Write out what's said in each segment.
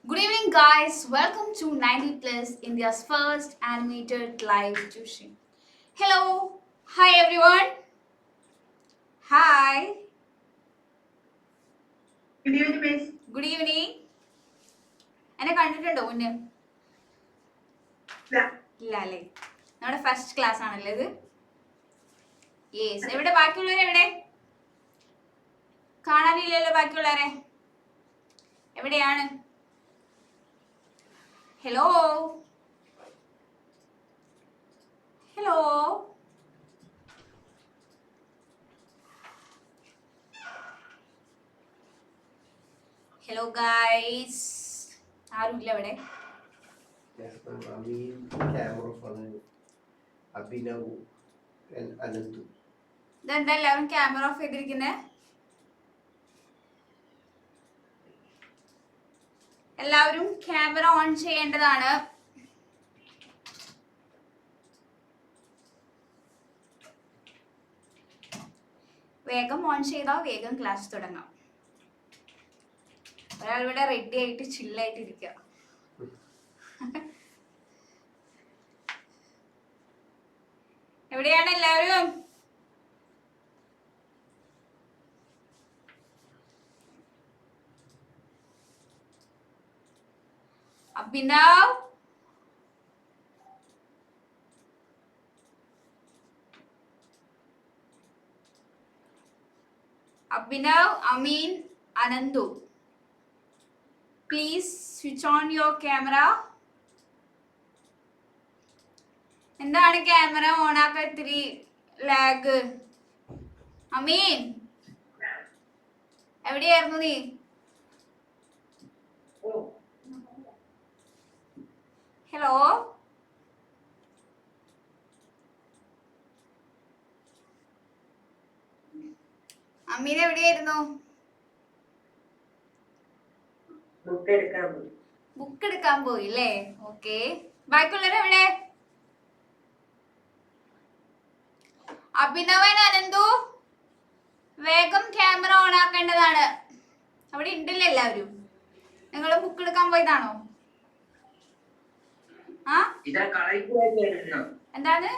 Good evening, guys. Welcome to 90 Plus, India's first animated live tuition. Hello. Hi, everyone. Hi. Good evening, Miss. Good evening. എന്നെ കണ്ടിട്ടുണ്ടോ മുന്നേ? ഇല്ല അല്ലേ? നമ്മുടെ first class ആണല്ലേ ഇത്? യെസ്. എവിടെ ബാക്കിയുള്ളവരെ എവിടെ? കാണാനില്ലല്ലോ ബാക്കിയുള്ളവരെ. എവിടെയാണ്? ഹലോ. ഹലോ. Hello guys. ആരുമില്ല അവിടെ? ഇതെന്താ എല്ലാവരും ക്യാമറ ഓഫ് ചെയ്തിരിക്കുന്നേ? എല്ലാവരും ക്യാമറ ഓൺ ചെയ്യേണ്ടതാണ്. വേഗം ഓൺ ചെയ്താൽ വേഗം ക്ലാസ് തുടങ്ങാം. ഒരാൾ ഇവിടെ റെഡി ആയിട്ട് ചില്ലായിട്ട് ഇരിക്കുക. എവിടെയാണ് എല്ലാവരും? Abhinav, Abhinav, Amin, Anandu. Please switch on your camera. എന്താണ് ക്യാമറ ഓൺ ആക്കാൻ ഇത്തിരി ലാഗ്? അമീൻ, എവിടെയായിരുന്നു നീ? ഹലോ. അമീൻ എവിടെയായിരുന്നു? ബുക്ക് എടുക്കാൻ പോയി അല്ലേ? ഓക്കെ. ബാക്കിയുള്ളവർ എവിടെ? അഭിനവൻ, അനന്തു, വേഗം ക്യാമറ ഓൺ ആക്കേണ്ടതാണ്. അവിടെ ഉണ്ടല്ലോ എല്ലാവരും. നിങ്ങൾ ബുക്ക് എടുക്കാൻ പോയതാണോ? ആ, എന്താണ്?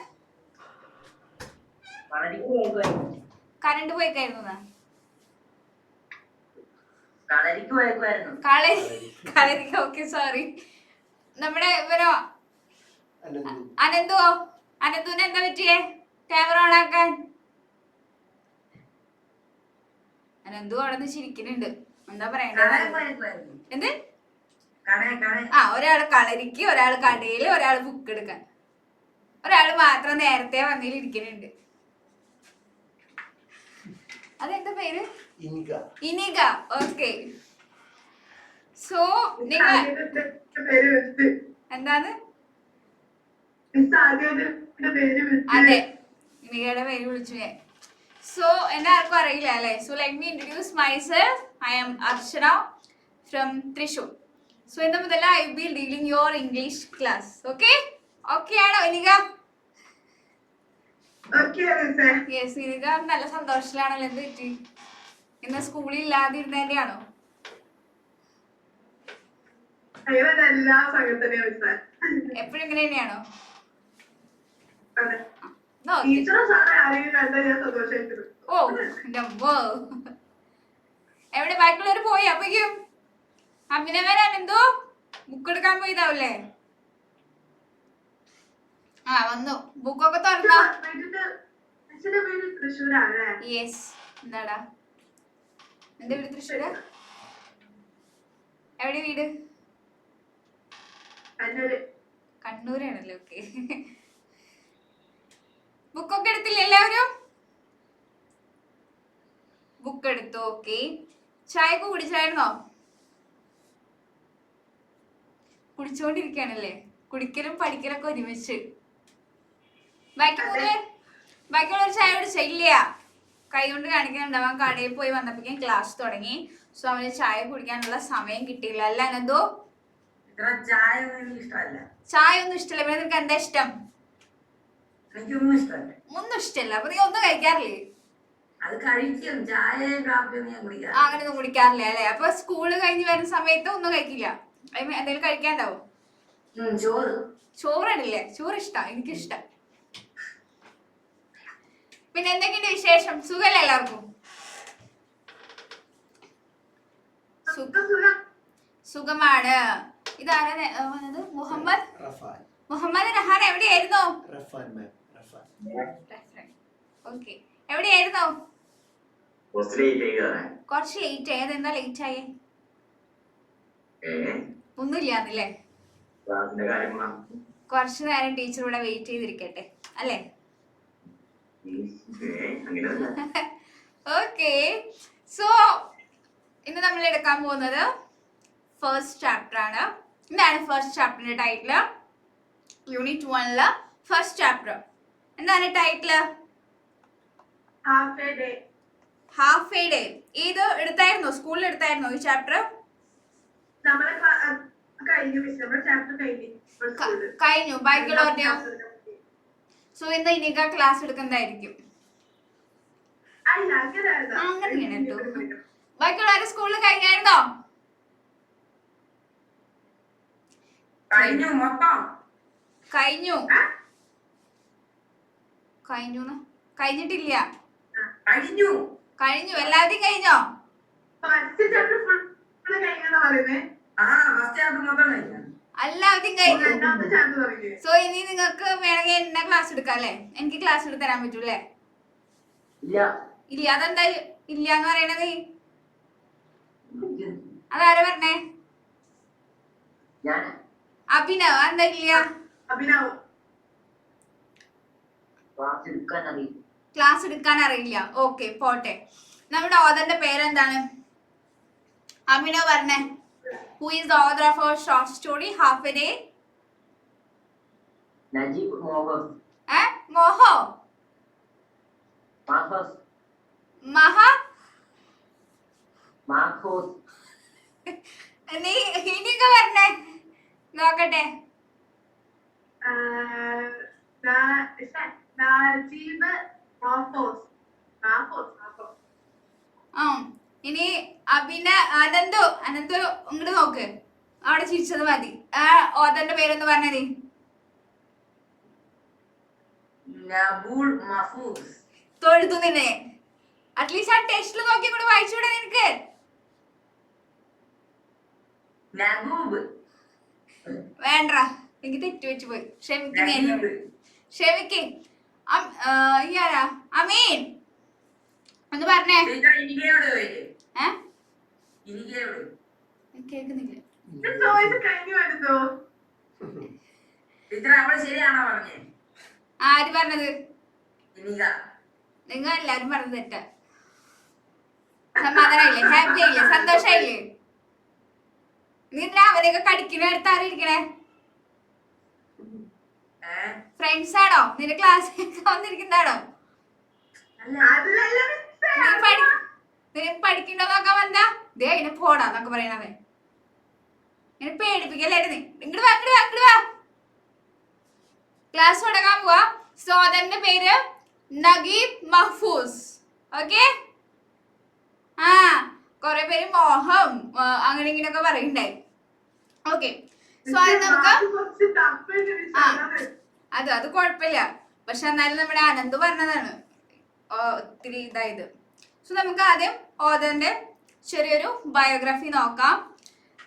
കറണ്ട് പോയിക്കായിരുന്നു. കളരിക്ക്. Okay, sorry. നമ്മുടെ ഇവരോ അനന്തുവോ? അനന്തുവിന് എന്താ പറ്റിയേ ക്യാമറ ഓൺ ആക്കാൻ? അനന്തു അവിടെ നിന്ന് ചിരിക്കുന്നുണ്ട്. എന്താ പറയണ്ടത്? എന്ത്? ആ, ഒരാള് കളരിക്ക്, ഒരാള് കടയില്, ഒരാള് ബുക്ക് എടുക്കാൻ. ഒരാള് മാത്രം നേരത്തെ വന്നിൽ ഇരിക്കുന്നുണ്ട്. അതെന്താ പേര്? ഇനിക. ഓക്കെ. സോ നിങ്ങൾ എന്താണ്? അതെ, ഇനികയുടെ പേര് വിളിച്ചു ഞാൻ. സോ എന്നെ ആർക്കും അറിയില്ല അല്ലേ? So let me introduce myself. I am Archana from Thrissur. So ഇന്ന് മുതൽ I will be dealing your English class. Okay? Okay ആണോ ഇനിക? യെസ്. ഇനിക നല്ല സന്തോഷത്തിലാണല്ലോ. എന്ത് പറ്റി? ഇന്ന് സ്കൂളിൽ ഇല്ലാതിരുന്നതിന്റെ ആണോ? എപ്പോഴും ഇങ്ങനെ തന്നെയാണോ? ഓ എന്റെ അമ്മോ. എവിടെ ബാക്കിയുള്ളവർ പോയി? അപ്പോഴേക്കും അഭിനവൻ എന്തോ ബുക്ക് എടുക്കാൻ പോയതാവൂലേ? ആ, വന്നു. ബുക്കൊക്കെ തുറന്നോ? യെസ്. എന്താടാ എന്റെ വീട് തൃശ്ശൂര്. എവിടെ വീട്? കണ്ണൂരാണല്ലേ? ഓക്കെ. ബുക്കൊക്കെ എടുത്തില്ല എല്ലാവരും? ബുക്ക് എടുത്തു. ഓക്കെ. ചായക്ക് കുടിച്ചായിരുന്നോ? കുടിച്ചോണ്ടിരിക്കുകയാണല്ലേ? കുടിക്കലും പഠിക്കലൊക്കെ ഒരുമിച്ച്. ബാക്കിയുള്ളവർ ചായ കുടിച്ച? ഇല്ല. കൈ കൊണ്ട് കാണിക്കുന്നുണ്ടാവാൻ. കടയിൽ പോയി വന്നപ്പോഴേക്കും ക്ലാസ് തുടങ്ങി. സോ അവന് ചായ കുടിക്കാനുള്ള സമയം കിട്ടിയില്ല. അല്ല എന്തോ? ചായ ഒന്നും ഇഷ്ടമല്ല. പിന്നെ നിനക്ക് എന്താ ഇഷ്ടം? ഒന്നും ഇഷ്ടമല്ല. അപ്പൊ നീ ഒന്നും കഴിക്കാറില്ലേ? അത് കഴിക്കും. ചായയും കാപ്പിയും ഞാൻ കുടിക്കാം. അങ്ങനെയൊന്നും കുടിക്കാറില്ല അല്ലെ? അപ്പൊ സ്കൂള് കഴിഞ്ഞ് വരുന്ന സമയത്ത് ഒന്നും കഴിക്കില്ല. എന്തെങ്കിലും കഴിക്കാണ്ടാവോ? ചോറ്. ചോറിടില്ലേ? ചോറ് ഇഷ്ടാ, എനിക്കിഷ്ടം. പിന്നെ എന്തൊക്കെയുണ്ട് വിശേഷം? സുഖല്ലേ എല്ലാവർക്കും? സുഖമാണ്. ഇതാരാ വന്നത്? മുഹമ്മദ് റഹാൻ എവിടെയായിരുന്നു? ഓക്കെ, എവിടെയായിരുന്നു? കുറച്ച് ലേറ്റ് ആയി. അതെന്താ ലേറ്റ് ആയേ? ഒന്നുമില്ലാന്നല്ലേ? കുറച്ചു നേരം ടീച്ചർ ഇവിടെ വെയിറ്റ് ചെയ്തിരിക്കട്ടെ അല്ലേ? ഓക്കെ, സോ ഇന്ന് നമ്മൾ എടുക്കാൻ പോകുന്നത് ഫസ്റ്റ് ചാപ്റ്റർ ആണ്. എന്താണ് ഫസ്റ്റ് ചാപ്റ്ററിന്റെ ടൈറ്റില്? Unit 1 first chapter. എന്താണ് ടൈറ്റില്? Half a day. ഇത് എടുത്തായിരുന്നോ? സ്കൂളിൽ എടുത്തായിരുന്നോ ഈ ചാപ്റ്റർ? കഴിഞ്ഞു. ബാക്കിയുള്ളവരുടെയോ? സോ ഇന്ന് ഇനിക ക്ലാസ് എടുക്കുന്നതായിരിക്കും. അങ്ങനെയാണ് കേട്ടോ. ബാക്കിയുള്ളവരുടെ സ്കൂളിൽ കഴിഞ്ഞായിരുന്നോ? കഴിഞ്ഞു. കഴിഞ്ഞിട്ടില്ല. കഴിഞ്ഞു. എല്ലാവരുടെയും കഴിഞ്ഞോ? എല്ലാവരുടെയും കഴിഞ്ഞു. സോ ഇനി നിങ്ങൾക്ക് വേണമെങ്കിൽ എന്നെ ക്ലാസ് എടുക്കാം അല്ലേ? എനിക്ക് ക്ലാസ് എടുത്ത് തരാൻ പറ്റൂല്ലേ? ഇല്ല. അതെന്താ ഇല്ല എന്ന് പറയണത്? അതാരാ പറഞ്ഞേ? അഭിനവ്. എന്താ ഇല്ല? ക്ലാസ് എടുക്കാൻ അറിയില്ല. ഓക്കെ, പോട്ടെ. നമ്മുടെ ഓഥറിന്റെ പേരെന്താണ്? അഭിനവ് പറഞ്ഞേ. Who is the author of a short story Half a Day? Najib Mohos. മോഹോ? Mahos. Mahos. നീ ഹിന്ദിയൊക്കെ പറഞ്ഞേ നോക്കട്ടെ. ഇനി അനന്തു ഇങ്ങോട്ട് നോക്ക്. അവിടെ ചിരിച്ചത് മതി. ആ ഓഥറിന്റെ പേരൊന്ന് പറഞ്ഞത്. തൊഴുതു നിന്നെ. അറ്റ്ലീസ്റ്റ് ആ ടെസ്റ്റിൽ നോക്കി കൂടെ വായിച്ചൂടെ നിനക്ക്? വേണ്ട, എനിക്ക് തെറ്റുവെച്ച് പോയി. ക്ഷമിക്ക്. ഇയാരാ? അമീൻ ഒന്ന് പറഞ്ഞേ. കേക്കുന്നില്ല. ആര് പറഞ്ഞത്? നിങ്ങൾ എല്ലാരും പറഞ്ഞത് തെറ്റാ. സമാധാനായില്ലേ? ഹാപ്പി ആയില്ലേ? സന്തോഷായില്ലേ? നീ അവരെയൊക്കെ കടിക്കുന്ന അടുത്ത് ആരും ഇരിക്കണേ? ഫ്രണ്ട്സ് ആണോ? നിന്റെ ക്ലാസ് വന്നിരിക്കുന്നതാണോ? പഠിക്കണ്ടോ നോക്കാൻ വന്നാ ദേ അതിനെ പോടാന്നൊക്കെ പറയണവൻ. ഇങ്ങനെ പേടിപ്പിക്കല്ലായിരുന്നു. ഇങ്ങോട്ട് വാ. ക്ലാസ് തുടങ്ങാൻ പോവാ. സോദന്റെ പേര് നഗീബ് മഹ്ഫൂസ്. ഓക്കെ. കൊറേ പേര് മോഹം അങ്ങനെ ഇങ്ങനെയൊക്കെ പറയുണ്ടായി. ഓക്കെ, സോ അത് നമുക്ക് അത് കുഴപ്പമില്ല. പക്ഷെ എന്നാലും നമ്മുടെ അനന്ത് പറഞ്ഞതാണ് ഒത്തിരി ഇതായത്. സോ നമുക്ക് ആദ്യം ഓഥറിന്റെ ചെറിയൊരു ബയോഗ്രഫി നോക്കാം.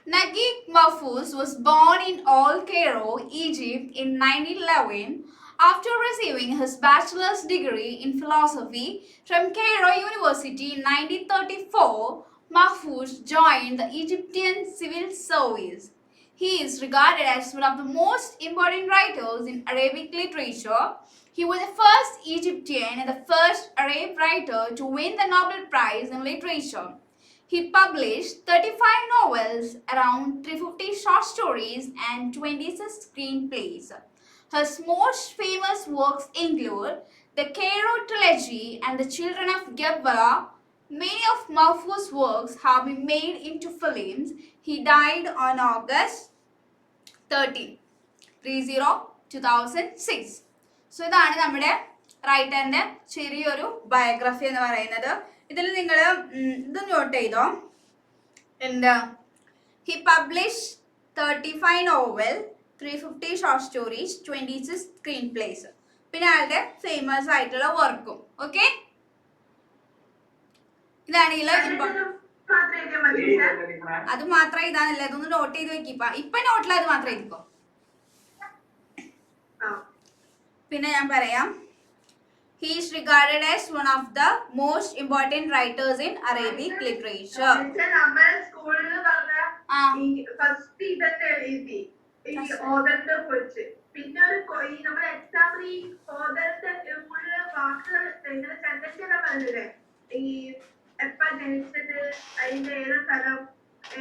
Naguib Mahfouz was born in Al Cairo, Egypt in 1911. After receiving his bachelor's degree in philosophy from Cairo University in 1934, Mahfouz joined the Egyptian civil service. He is regarded as one of the most important writers in Arabic literature. He was the first Egyptian and the first Arab writer to win the Nobel Prize in Literature. He published 35 novels, around 350 short stories, and 26 screenplays. His most famous works include the Cairo Trilogy and The Children of Gebala. Many of Mahfouz's works have been made into films. He died on August 2006. So ഇതാണ് നമ്മുടെ റൈറ്ററിന്റെ ചെറിയൊരു biography എന്ന് പറയുന്നത്. ഇതിൽ നിങ്ങൾ ഇത് not ചെയ്തോ? എന്താ? He published 35 novel, 350 short stories, 26 screen place. പിന്നെ ആളുടെ ഫേമസ് ആയിട്ടുള്ള വർക്കും. ഓക്കെ, ഇതാണെങ്കിൽ മാത്രം എഴുതിയാൽ മതി മിസ്സേ. അത് മാത്രം ഇതാണല്ലേ, അതൊന്ന് നോട്ട് ചെയ്ത് വെക്കിപ്പ. ഇപ്പൊ നോട്ടിൽ അത് മാത്രം എഴുതിക്കോ. ആ. പിന്നെ ഞാൻ പറയാം, he is regarded as one of the most important writers in Arabic literature. മിസ്സേ, നമ്മൾ സ്കൂളിൽ പറഞ്ഞ ആ ഈ ഫസ്റ്റ് ഇതൊക്കെ എഴുതി ഈ ഓദറിനെ കുറിച്ച്. പിന്നെ ഈ നമ്മുടെ എക്സാമിൽ ഈ ഓദറിന്റെ ഫുള്ള് വാക്കുകൾ ഇങ്ങനെ സെന്റൻസ് എല്ലാം പറഞ്ഞില്ലേ, ഈ എപ്പ ജനിച്ചത്, അതിന്റെ ഏത് സ്ഥലം,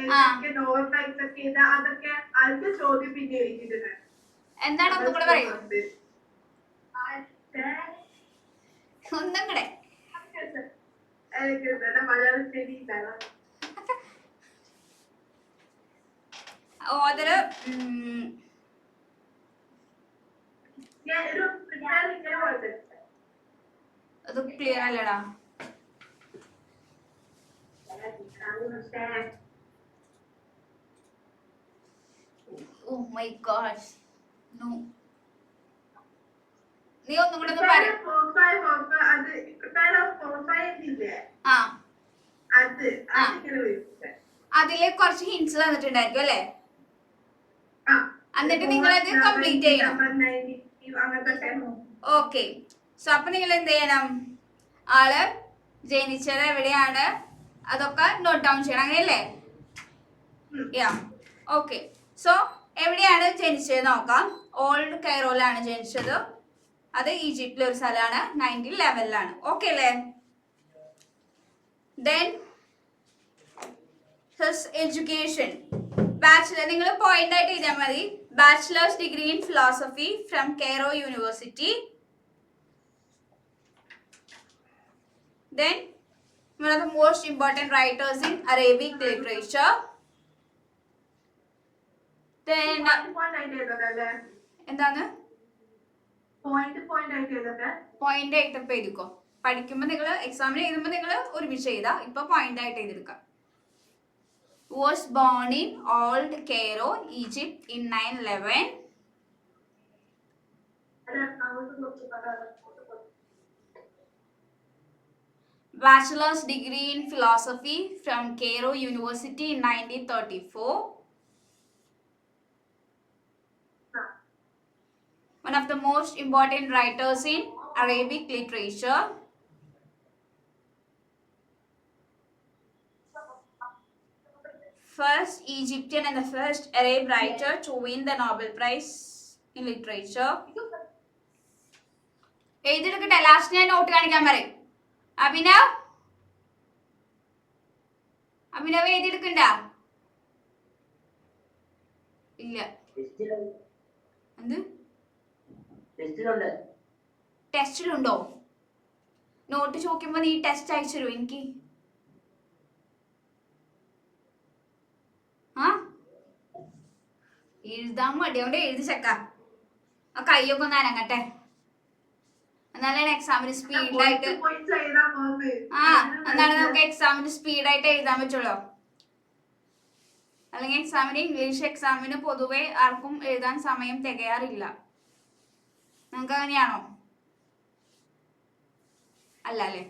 ഏതൊക്കെ നോവൽസ് ഒക്കെ ചെയ്ത, അതൊക്കെ അതിന്റെ ചോദ്യം പിന്നെ എഴുതിയിട്ടുണ്ട്. എന്താണ് ഒന്നും കൂടെ പറയൂ, ഒന്നും കൂടെ. മലയാളം ശരിയില്ല. ഓദര് ഞാൻ ഒരു ഇങ്ങനെ കൊടുത്തിട്ടുണ്ട്. അത് ക്ലിയർ അല്ലടാ. Oh my God, no. നീ ഒന്നും കൂടെ ഒന്ന് പറ. ആ അതില് കുറച്ച് ഹിന്റ്സ് തന്നിട്ടുണ്ടായിരിക്കും അല്ലേ? എന്നിട്ട് നിങ്ങളത് കംപ്ലീറ്റ് ചെയ്യണം. ഓക്കെ, സോ അപ്പൊ നിങ്ങൾ എന്ത് ചെയ്യണം, ആള് ജനിച്ചത് എവിടെയാണ് അതൊക്കെ നോട്ട് ഡൗൺ ചെയ്യണം, അങ്ങനെയല്ലേ? യാ, ഓക്കെ. സോ എവിടെയാണ് ജനിച്ചത് നോക്കാം. ഓൾഡ് കൈറോയിലാണ് ജനിച്ചത്. അത് ഈജിപ്തിലെ ഒരു സ്ഥലമാണ്. 1911. ഓക്കെ അല്ലേ? ദെൻ ഹിസ് എഡ്യൂക്കേഷൻ, ബാച്ചിലർ, നിങ്ങൾ പോയിന്റ് ആയിട്ട് എഴുതിയാൽ മതി. Bachelors degree in philosophy from Cairo university. Then one of the most important writers in Arabic literature. Then എന്താണ് പോയിന്റ് ആയിട്ട് ഇപ്പൊ എഴുതിക്കോ. പഠിക്കുമ്പോൾ നിങ്ങൾ എക്സാമിന് എഴുതുമ്പോൾ നിങ്ങൾ ഒരുമിച്ച് എഴുതാ. ഇപ്പൊ പോയിന്റ് ആയിട്ട് എഴുതിയെടുക്കാം. Was born in Old Cairo, Egypt in 911. Bachelor's degree in philosophy from Cairo University in 1934. One of the most important writers in Arabic literature. First Egyptian and the first Arab writer to win the Nobel Prize in Literature. എഴുതിയെടുക്കട്ടെ, last ഞാൻ note കാണിക്കാൻ പറയും. അഭിനവ് എഴുതിയെടുക്കണ്ട? ഇല്ല. എന്ത് ടെസ്റ്റിലുണ്ടോ? Not ചോദിക്കുമ്പോ നീ test അയച്ചു തരുമോ എനിക്ക്? ആ എഴുതാൻ മടിയോണ്ട് എഴുതി ചെക്ക. ആ കയ്യൊക്കെ ഒന്ന് അനങ്ങട്ടെ, എന്നാലാണ് എക്സാമിന് സ്പീഡായിട്ട്. ആ എന്നാണ് നമുക്ക് എക്സാമിന് സ്പീഡായിട്ട് എഴുതാൻ പറ്റുള്ളൂ. അല്ലെങ്കിൽ എക്സാമിന് ഇംഗ്ലീഷ് എക്സാമിന് പൊതുവെ ആർക്കും എഴുതാൻ സമയം തികയാറില്ല. നമുക്ക് അങ്ങനെയാണോ? അല്ല അല്ലേ?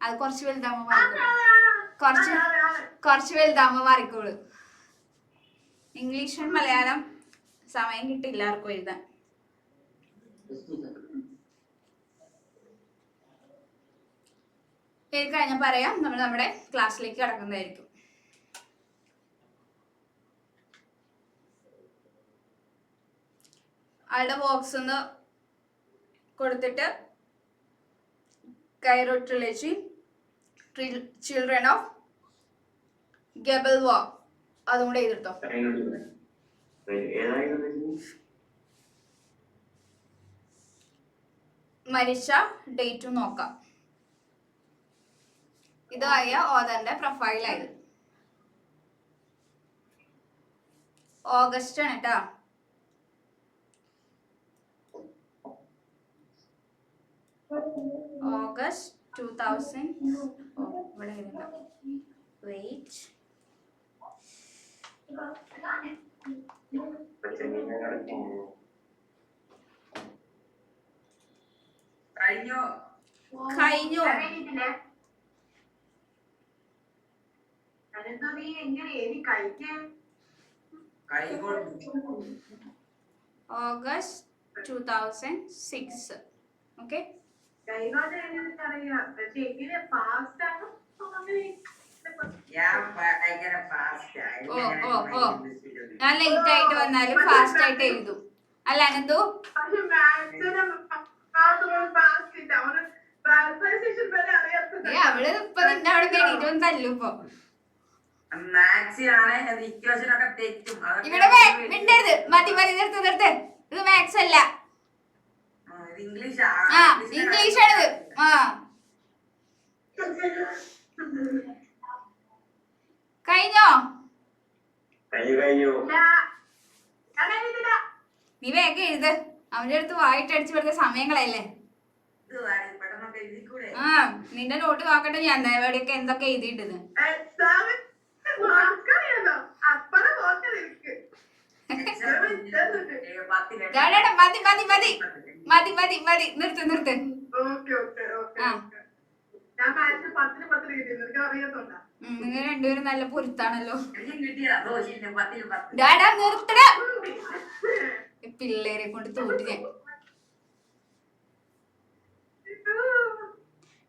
അത് കുറച്ച് വലുതാകുമ്പോ കുറച്ച് വലുതാകുമ്പോ മാറിക്കോളൂ. ഇംഗ്ലീഷും മലയാളം സമയം കിട്ടില്ല ആർക്കും എഴുതാൻ. ഇത് കഴിഞ്ഞാൽ പറയാം, നമ്മൾ നമ്മുടെ ക്ലാസ്സിലേക്ക് കടക്കുന്നതായിരിക്കും. ആളുടെ വർക്ക്സ് ഒന്ന് കൊടുത്തിട്ട് കൈറോ ട്രിലജി, ചിൽഡ്രൻ ഓഫ് ഗബൽവാ, അതും കൂടെ എഴുതിട്ടോ. മരിച്ച ഡേറ്റും നോക്കാം. ഇതായ ഓദറിന്റെ പ്രൊഫൈലായത് ഓഗസ്റ്റ് ആണ് കേട്ടോ. ഓഗസ്റ്റ് 2000. ഇവിടെ വെയിറ്റ് കഴിഞ്ഞു. കഴിഞ്ഞു. അതെന്താ നീ എങ്ങനെ എഴുതി കഴിക്കാൻ? ഓഗസ്റ്റ് 2006. ഓക്കെ, കൈകൊണ്ട് എഴുതിയിട്ട് അറിയാം. പക്ഷെ എങ്ങനെ ഫാസ്റ്റ് ആണ് ഞാൻ ഭയങ്കര ഫാസ്റ്റ്. ഞാൻ ലേറ്റ് ആയിട്ട് വന്നാലും ഫാസ്റ്റ് ആയിട്ട് എഴുതും. അല്ല അനന്തു? പക്ഷെ മാത്സിന് ഫാസ്റ്റ് ഇല്ല. അവന് ട്രാൻസ്ലേഷൻ വരെ അറിയാത്തത്. അവള് ഇപ്പൊ നിന്നെ അവിടെ എണീറ്റ് വന്ന് തല്ലും ഇപ്പൊ. മാത്സിനാണ് ഇക്വേഷൻ ഒക്കെ തെറ്റും. ഇവിടെ മിണ്ടരുത്. മതി മതി, നിർത്ത് നിർത്ത്. ഇത് മാത്സ് അല്ല, ഇംഗ്ലീഷ്. ആ ഇംഗ്ലീഷ് ആണിത്. ആ കഴിഞ്ഞോ? കഴിഞ്ഞു. ഞാൻ എഴുതില്ല. നീ വേഗം എഴുത്. അവന്റെ അടുത്ത് വായിട്ടടിച്ച് വെറുതെ സമയങ്ങളല്ലേ. ആ നിന്റെ നോട്ട് നോക്കട്ടെ ഞാൻ എവിടെയൊക്കെ എന്തൊക്കെ എഴുതിയിട്ടത്. എക്സാമിന് മാർക്ക് അറിയാലോ. അപ്പഴേ ഓർത്തിരിക്കും. മതി മതി മതി മതി മതി മതി, നിർത്ത് നിർത്ത്. Okay okay okay. ഞാൻ മാത്സ് 10 കിട്ടി. നിനക്ക് അറിയാത്തോണ്ടാ. നിങ്ങൾ രണ്ടുപേരും നല്ല പൊരുത്താണല്ലോ. കിട്ടിയതാ ഡാഡാ നിർത്തടാ. പിള്ളേരെ കൊണ്ട് തോട്ടി ഞാൻ.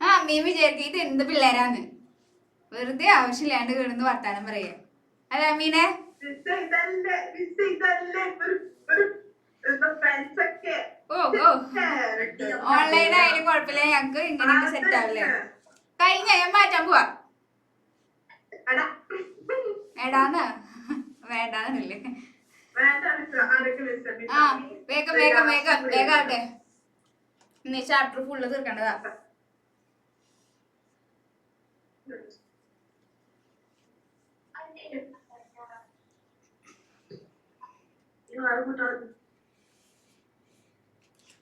ആ അമ്മയും വിചാരിക്കും ഇത് എന്ത് പിള്ളേരാന്ന്. വെറുതെ ആവശ്യമില്ലാണ്ട് കിടന്ന് വർത്താനം പറയാ. അല്ല അമ്മീനെ? ഓ ഓ, ഓൺലൈൻ ആയാലും കുഴപ്പമില്ല, ഞങ്ങക്ക് ഇങ്ങനെയൊക്കെ സെറ്റ് ആവില്ലേ. കഴിഞ്ഞ ഞാൻ മാറ്റാൻ പോവാ. എടാന്ന് വേണ്ടാന്നല്ലേ. ആ വേഗം വേഗം വേഗം വേഗം ആവട്ടെ. ഇന്ന് ചാപ്റ്റർ ഫുള്ള് തീർക്കേണ്ടതാ.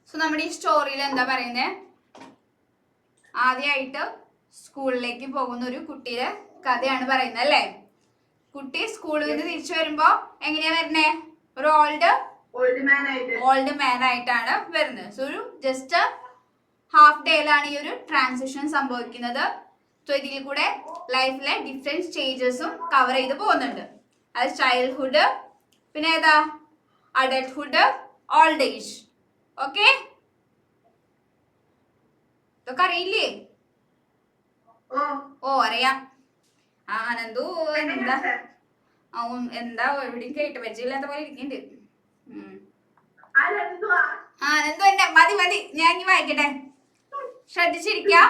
സോ നമ്മുടെ ഈ സ്റ്റോറിയിൽ എന്താ പറയുന്നേ? ആദ്യമായിട്ട് സ്കൂളിലേക്ക് പോകുന്ന ഒരു കുട്ടിയുടെ കഥയാണ് പറയുന്നത് അല്ലേ. കുട്ടി സ്കൂളിൽ നിന്ന് തിരിച്ചു വരുമ്പോ എങ്ങനെയാ വരുന്നേ? ഒരു ഓൾഡ് മാൻ ആയിട്ടാണ് വരുന്നത്. സോ ഒരു ജസ്റ്റ് ഹാഫ് ഡേയിലാണ് ഈ ഒരു ട്രാൻസിഷൻ സംഭവിക്കുന്നത്. സോ ഇതിൽ കൂടെ ലൈഫിലെ ഡിഫറെന്റ് സ്റ്റേജസും കവർ ചെയ്ത് പോകുന്നുണ്ട്. അത് ചൈൽഡ്ഹുഡ്, പിന്നെ ഏതാ അഡൽട്ട്ഹുഡ്, ഓൾഡ് ഏജ്. ഓക്കെ, ഇതൊക്കെ അറിയില്ലേ? ഓ അറിയാം. ആ അനന്തു എന്താ എവിടെയും കേട്ട് പരിചയമില്ലാത്ത പോലെ ഇരിക്കുന്നുണ്ട്. അനന്തു എന്നെ മതി മതി, ഞാൻ ഇനി വായിക്കട്ടെ. ശ്രദ്ധിച്ചിരിക്കാം.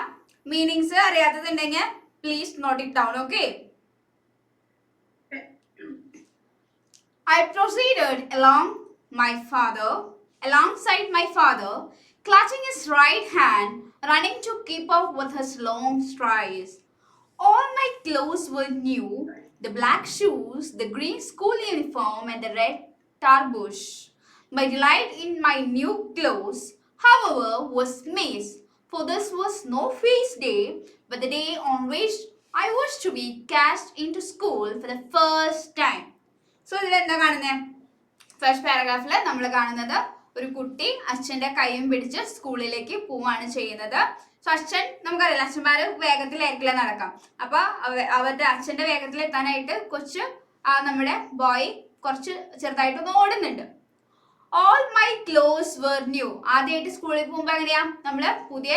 മീനിങ്സ് അറിയാത്തതുണ്ടെങ്കിൽ please note it down. Okay, I proceeded alongside my father, clutching his right hand, running to keep up with his long strides. All my clothes were new, the black shoes, the green school uniform, and the red tarbush. My delight in my new clothes, however, was missed, for this was no feast day, but the day on which I was to be cast into school for the first time. So ഇതിലെന്താ കാണുന്നത്? First പാരഗ്രാഫിൽ നമ്മൾ കാണുന്നത് ഒരു കുട്ടി അച്ഛൻ്റെ കൈയും പിടിച്ച് സ്കൂളിലേക്ക് പോവാണ് ചെയ്യുന്നത്. സോ അച്ഛൻ, നമുക്കറിയില്ല അച്ഛന്മാർ വേഗത്തിലായിരിക്കില്ല നടക്കാം. അപ്പൊ അവരുടെ അച്ഛൻ്റെ വേഗത്തിൽ എത്താനായിട്ട് നമ്മുടെ ബോയ് കുറച്ച് ചെറുതായിട്ടൊന്ന് ഓടുന്നുണ്ട്. All my clothes were new. ആദ്യമായിട്ട് സ്കൂളിൽ പോകുമ്പോൾ എങ്ങനെയാ? നമ്മള് പുതിയ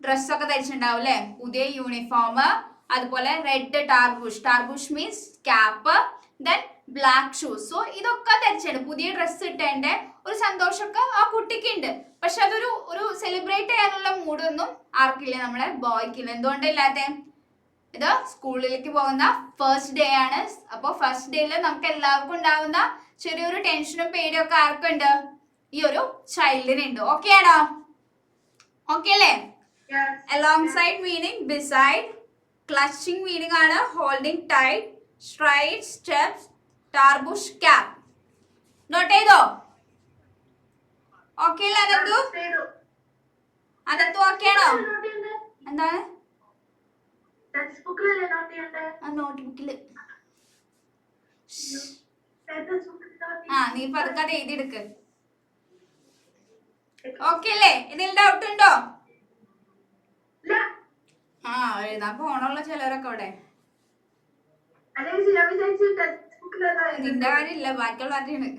ഡ്രസ്സൊക്കെ ധരിച്ചിട്ടുണ്ടാവും അല്ലെ. പുതിയ യൂണിഫോം, അതുപോലെ red tarboosh means cap, then black shoes. So ഇതൊക്കെ ധരിച്ചിട്ടുണ്ട്. പുതിയ ഡ്രസ്സ് ഇട്ടതിന്റെ ഒരു സന്തോഷമൊക്കെ ആ കുട്ടിക്ക് ഉണ്ട്. പക്ഷെ അതൊരു സെലിബ്രേറ്റ് ചെയ്യാനുള്ള മൂഡൊന്നും ആർക്കില്ല, നമ്മുടെ ബോയ്ക്കില്ല. എന്തുകൊണ്ടില്ലാത്ത? ഇത് സ്കൂളിലേക്ക് പോകുന്ന ഫസ്റ്റ് ഡേ ആണ്. അപ്പോൾ ഫസ്റ്റ് ഡേയിൽ നമുക്ക് എല്ലാവർക്കും ഉണ്ടാവുന്ന ചെറിയൊരു ടെൻഷനും പേടിയും ഒക്കെ ആർക്കുണ്ട്? ഈ ഒരു ചൈൽഡിനുണ്ട്. ഓക്കെ ആണോ? ഓക്കെ അല്ലേ? Alongside meaning beside, clutching meaning ആണ് holding tight, stride, steps, tarboosh, cap. Note ചെയ്തോ? ഓക്കെ അല്ലേ അനന്തു? അനന്തു ഓക്കെ ആണോ? എന്താണ് നോട്ട് ബുക്കില്? Это ആ നീ പതുക്കെ അത് എഴുതിയെടുക്ക്. ഓക്കെ അല്ലേ? എന്തെങ്കിലും ഡൗട്ട് ഉണ്ടോ? ആ എഴുതാൻ പോണുള്ള ചിലരൊക്കെ ഇവിടെ. നിന്റെ കാര്യമില്ല, ബാക്കിയുള്ളവരുടെയാണ്.